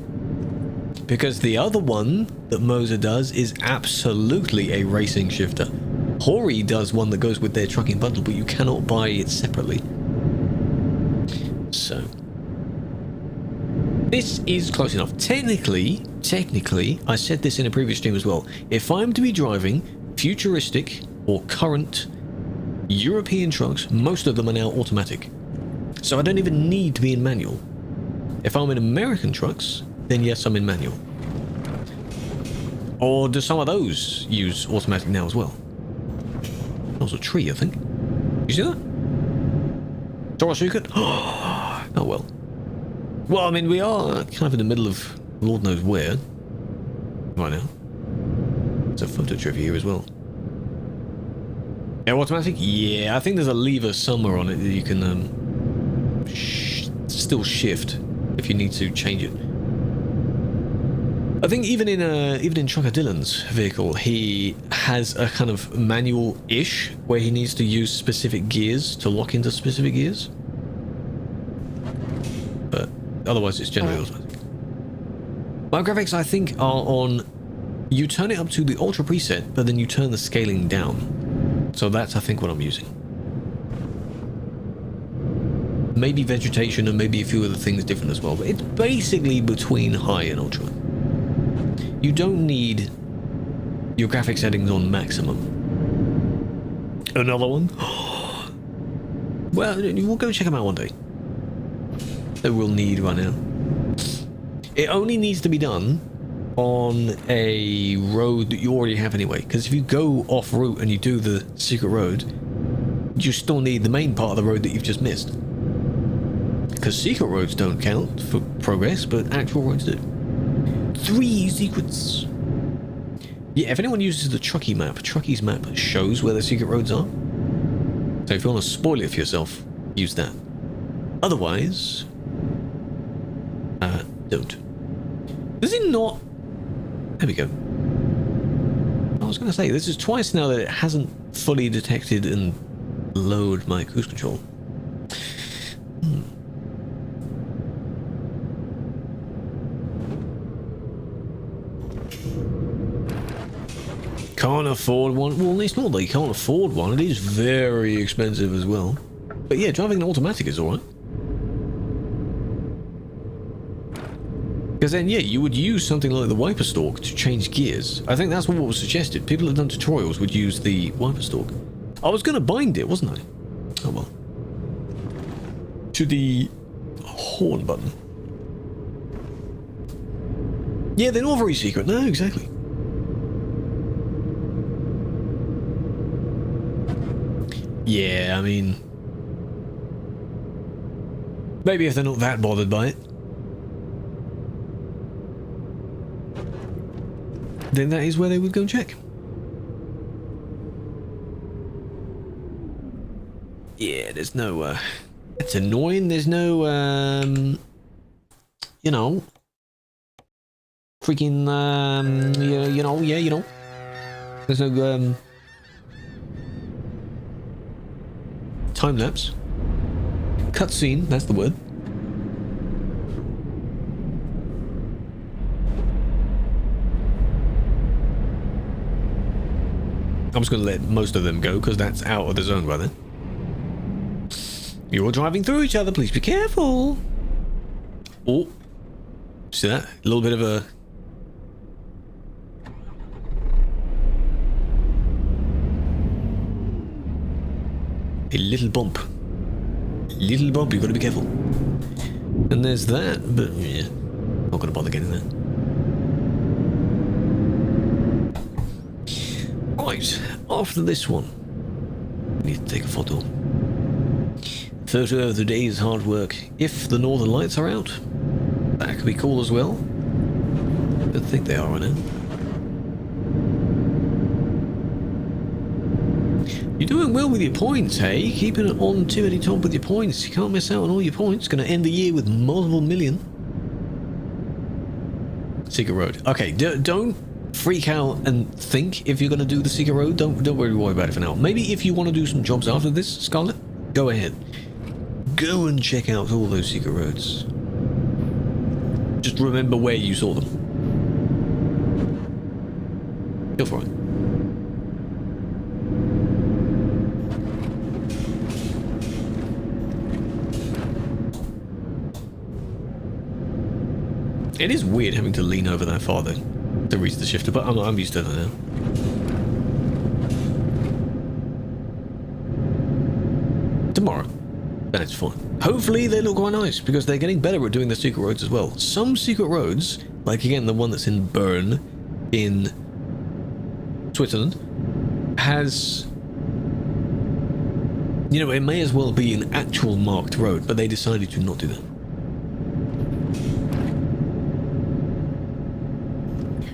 [SPEAKER 1] Because the other one that Moza does is absolutely a racing shifter. Hori does one that goes with their trucking bundle, but you cannot buy it separately. So this is close enough. Technically, I said this in a previous stream as well. If I'm to be driving futuristic or current European trucks, most of them are now automatic. So I don't even need to be in manual. If I'm in American trucks, then yes, I'm in manual. Or do some of those use automatic now as well? That was a tree, I think. You see that? Torasuka? Oh well. Well, I mean, we are kind of in the middle of Lord knows where. Right now. There's a photo trivia here as well. Air automatic? Yeah, I think there's a lever somewhere on it that you can still shift if you need to change it. I think even in Trucker Dylan's vehicle, he has a kind of manual-ish where he needs to use specific gears to lock into specific gears. But otherwise, it's generally automatic. My graphics, I think, are on. You turn it up to the ultra preset, but then you turn the scaling down. So that's, I think, what I'm using. Maybe vegetation and maybe a few other things different as well, but it's basically between high and ultra. You don't need your graphics settings on maximum. Another one? Well, we'll go check them out one day. That we'll need right now. It only needs to be done on a road that you already have anyway, because if you go off route and you do the secret road, you still need the main part of the road that you've just missed. Because secret roads don't count for progress, but actual roads do. 3 secrets. Yeah, if anyone uses the Truckie's map shows where the secret roads are. So if you want to spoil it for yourself, use that. Otherwise, don't. Does it not? There we go. I was going to say, this is twice now that it hasn't fully detected and lowered my cruise control. Can't afford one. Well, it's not that you can't afford one. It is very expensive as well. But yeah, driving an automatic is alright. Because then, yeah, you would use something like the wiper stalk to change gears. I think that's what was suggested. People that have done tutorials would use the wiper stalk. I was going to bind it, wasn't I? Oh well. To the horn button. Yeah, they're not very secret. No, exactly. Yeah, I mean, maybe if they're not that bothered by it, then that is where they would go and check. Yeah, there's no, it's annoying. There's no, you know, freaking, you know, there's no, time lapse. Cutscene, that's the word. I'm just going to let most of them go because that's out of the zone by then. You're all driving through each other, please be careful. Oh, see that? A little bit of a... little bump. Little bump, you've got to be careful. And there's that, but yeah, not going to bother getting that. Right, after this one, I need to take a photo. Photo of the day's hard work. If the northern lights are out, that could be cool as well. I don't think they are right now. You're doing well with your points, hey? Keeping it on tippity top with your points. You can't miss out on all your points. Going to end the year with multiple million. Secret Road. Okay, don't freak out and think if you're going to do the Secret Road. Don't really worry about it for now. Maybe if you want to do some jobs after this, Scarlet, go ahead. Go and check out all those secret roads. Just remember where you saw them. Go for it. It is weird having to lean over that far though to reach the shifter, but I'm used to that now. Tomorrow. That's fine. Hopefully they look quite nice because they're getting better at doing the secret roads as well. Some secret roads, like again the one that's in Bern in Switzerland, has, you know, it may as well be an actual marked road, but they decided to not do that.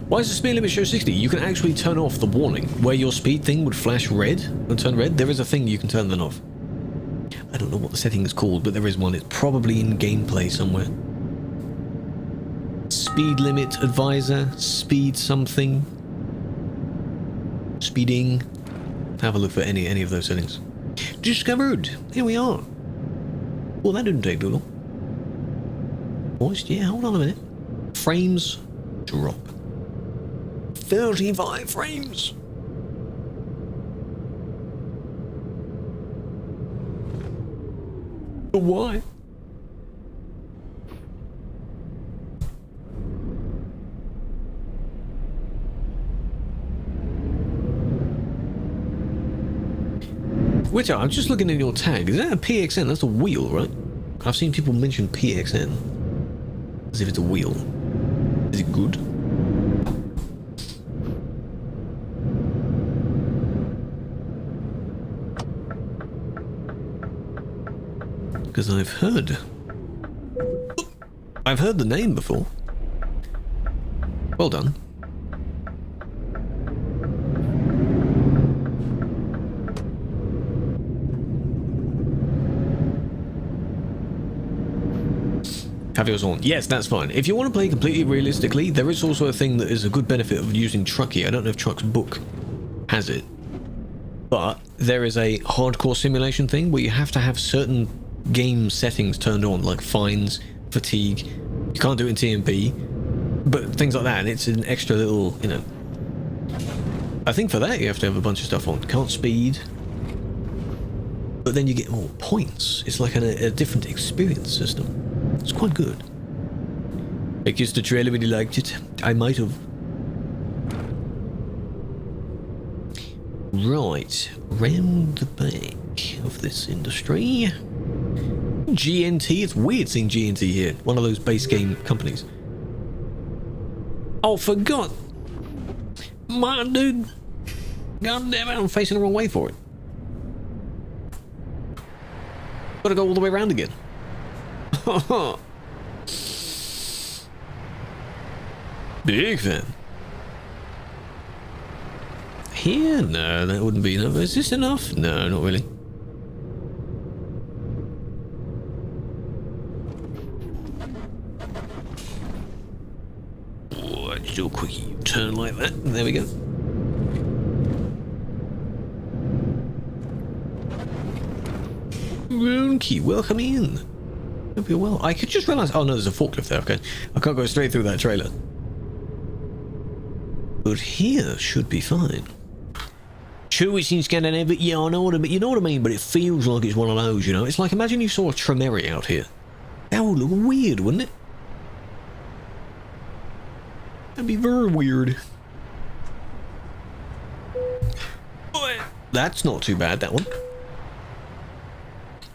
[SPEAKER 1] Why does the speed limit show 60? You can actually turn off the warning where your speed thing would flash red and turn red. There is a thing you can turn that off. I don't know what the setting is called, but there is one. It's probably in gameplay somewhere. Speed limit advisor, speed something, speeding. Have a look for any of those settings. Discovered. Here we are. Well, that didn't take too long. Moist, yeah, hold on a minute. Frames drop. 35 frames. Why? Which I'm just looking at your tag. Is that a PXN? That's a wheel, right? I've seen people mention PXN as if it's a wheel. Is it good? Because I've heard the name before. Well done. Have yours on. Yes, that's fine. If you want to play completely realistically, there is also a thing that is a good benefit of using Truckee. I don't know if Truck's book has it, but there is a hardcore simulation thing where you have to have certain game settings turned on, like fines, fatigue. You can't do it in TMP, but things like that, and it's an extra little, you know. I think for that you have to have a bunch of stuff on. Can't speed, but then you get more points. It's like a different experience system. It's quite good. I kissed the trailer, really liked it. I might have. Right, round the back of this industry. GNT, it's weird seeing GNT here. One of those base game companies. Oh, forgot. My dude. God damn it, I'm facing the wrong way for it. Gotta go all the way around again. Big fan. Here? No, that wouldn't be enough. Is this enough? No, not really. Oh, just do a quickie turn like that. There we go. Runky, welcome in. Hope you're well. I could just realise. Oh no, there's a forklift there. Okay, I can't go straight through that trailer. But here should be fine. True, it's in Scandinavia. Yeah, I know what I mean. You know what I mean. But it feels like it's one of those. You know, it's like imagine you saw a Tremere out here. That would look weird, wouldn't it? That'd be very weird. That's not too bad. That one.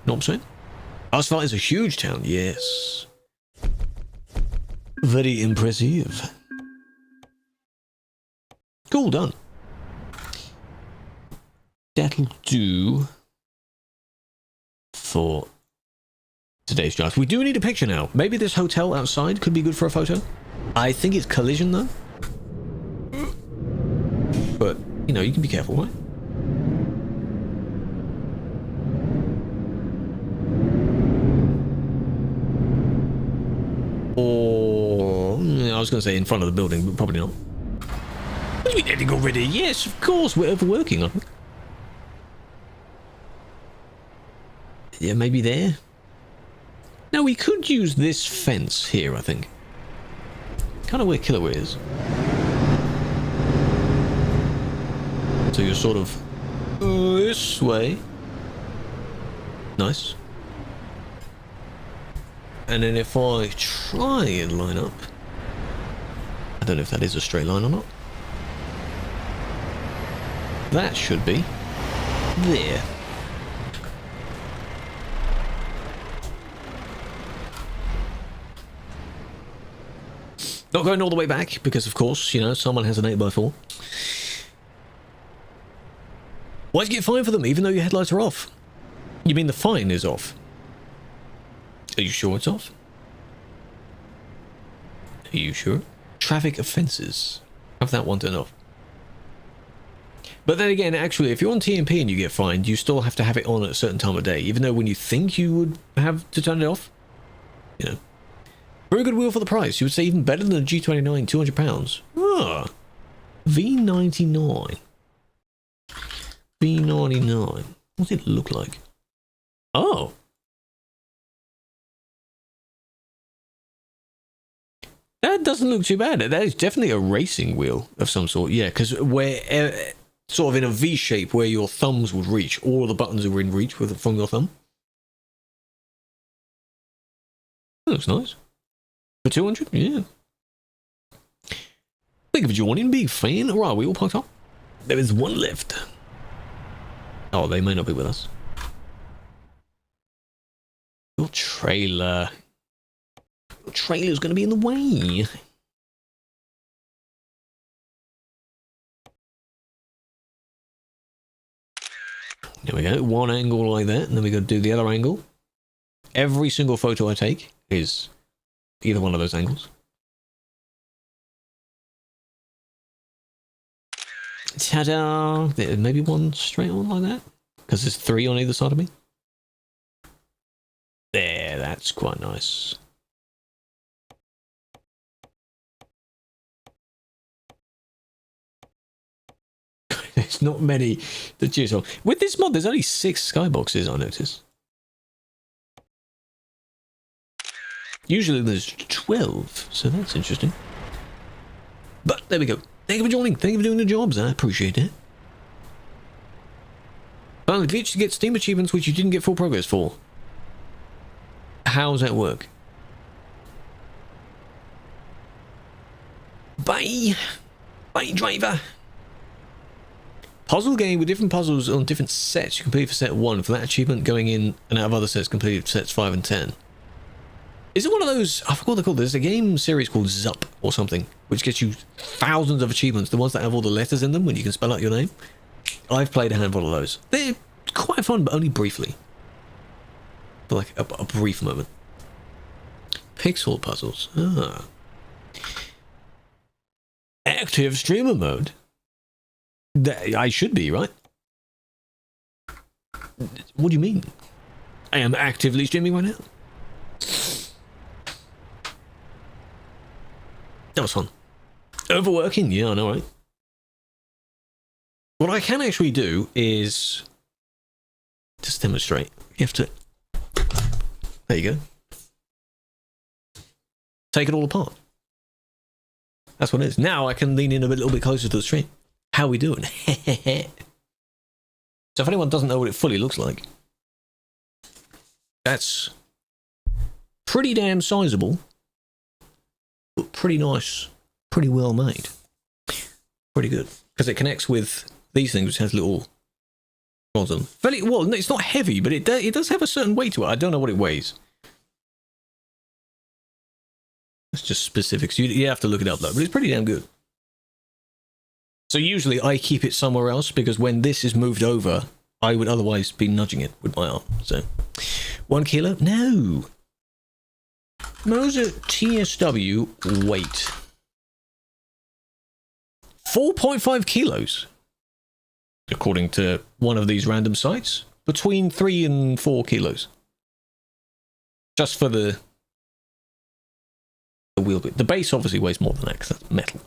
[SPEAKER 1] Know what I'm saying? Asphalt is a huge town. Yes. Very impressive. Cool, done. That'll do for today's drive. We do need a picture now. Maybe this hotel outside could be good for a photo. I think it's collision though. But, you know, you can be careful, right? Or, I was going to say in front of the building, but probably not. What do you mean editing already? Yes, of course, we're overworking, aren't we? Yeah, maybe there. Now, we could use this fence here, I think. Kind of where Killer is. So you're sort of this way. Nice. And then if I try and line up, I don't know if that is a straight line or not. That should be there. Not going all the way back because, of course, you know, someone has an 8x4. Why'd you get fined for them even though your headlights are off? You mean the fine is off? Are you sure it's off? Are you sure? Traffic offences. Have that one turned off. But then again, actually, if you're on TMP and you get fined, you still have to have it on at a certain time of day, even though when you think you would have to turn it off, you know. Very good wheel for the price. You would say even better than a G29, £200. Ah, V99. V99. What does it look like? Oh. That doesn't look too bad. That is definitely a racing wheel of some sort. Yeah, because where sort of in a V shape where your thumbs would reach. All of the buttons are in reach from your thumb. That looks nice. For 200? Yeah. Thank you for joining, big fan. Alright, we all parked up. There is one left. Oh, they may not be with us. Your trailer. Your trailer's going to be in the way. There we go. One angle like that, and then we got to do the other angle. Every single photo I take is either one of those angles. Ta-da! Maybe one straight on like that, because there's three on either side of me. There, that's quite nice. There's not many to choose from. With this mod, there's only 6 skyboxes, I notice. Usually there's 12, so that's interesting. But there we go. Thank you for joining. Thank you for doing the jobs. I appreciate it. Finally, glitch to get Steam achievements which you didn't get full progress for. How does that work? Bye. Bye, driver. Puzzle game with different puzzles on different sets. You complete for set 1. For that achievement, going in and out of other sets, completed for sets 5 and 10. Is it one of those, I forgot what they're called, there's a game series called Zup or something, which gets you thousands of achievements, the ones that have all the letters in them when you can spell out your name. I've played a handful of those. They're quite fun, but only briefly. for like a brief moment. Pixel puzzles. Ah. Active streamer mode. I should be, right? What do you mean? I am actively streaming right now. That was fun. Overworking? Yeah, I know, right? What I can actually do is just demonstrate. You have to... There you go. Take it all apart. That's what it is. Now I can lean in a little bit closer to the stream. How are we doing? So if anyone doesn't know what it fully looks like, that's pretty damn sizable, but pretty nice, pretty well made. Pretty good. Because it connects with these things, which has little rods on them. Fairly, well, no, it's not heavy, but it does have a certain weight to it. I don't know what it weighs. It's just specifics. You have to look it up, though, but it's pretty damn good. So usually I keep it somewhere else, because when this is moved over, I would otherwise be nudging it with my arm. So, 1 kilo? No! Moza TSW weight. 4.5 kilos. According to one of these random sites. Between 3 and 4 kilos. Just for the wheel bit. The base obviously weighs more than that, because that's metal.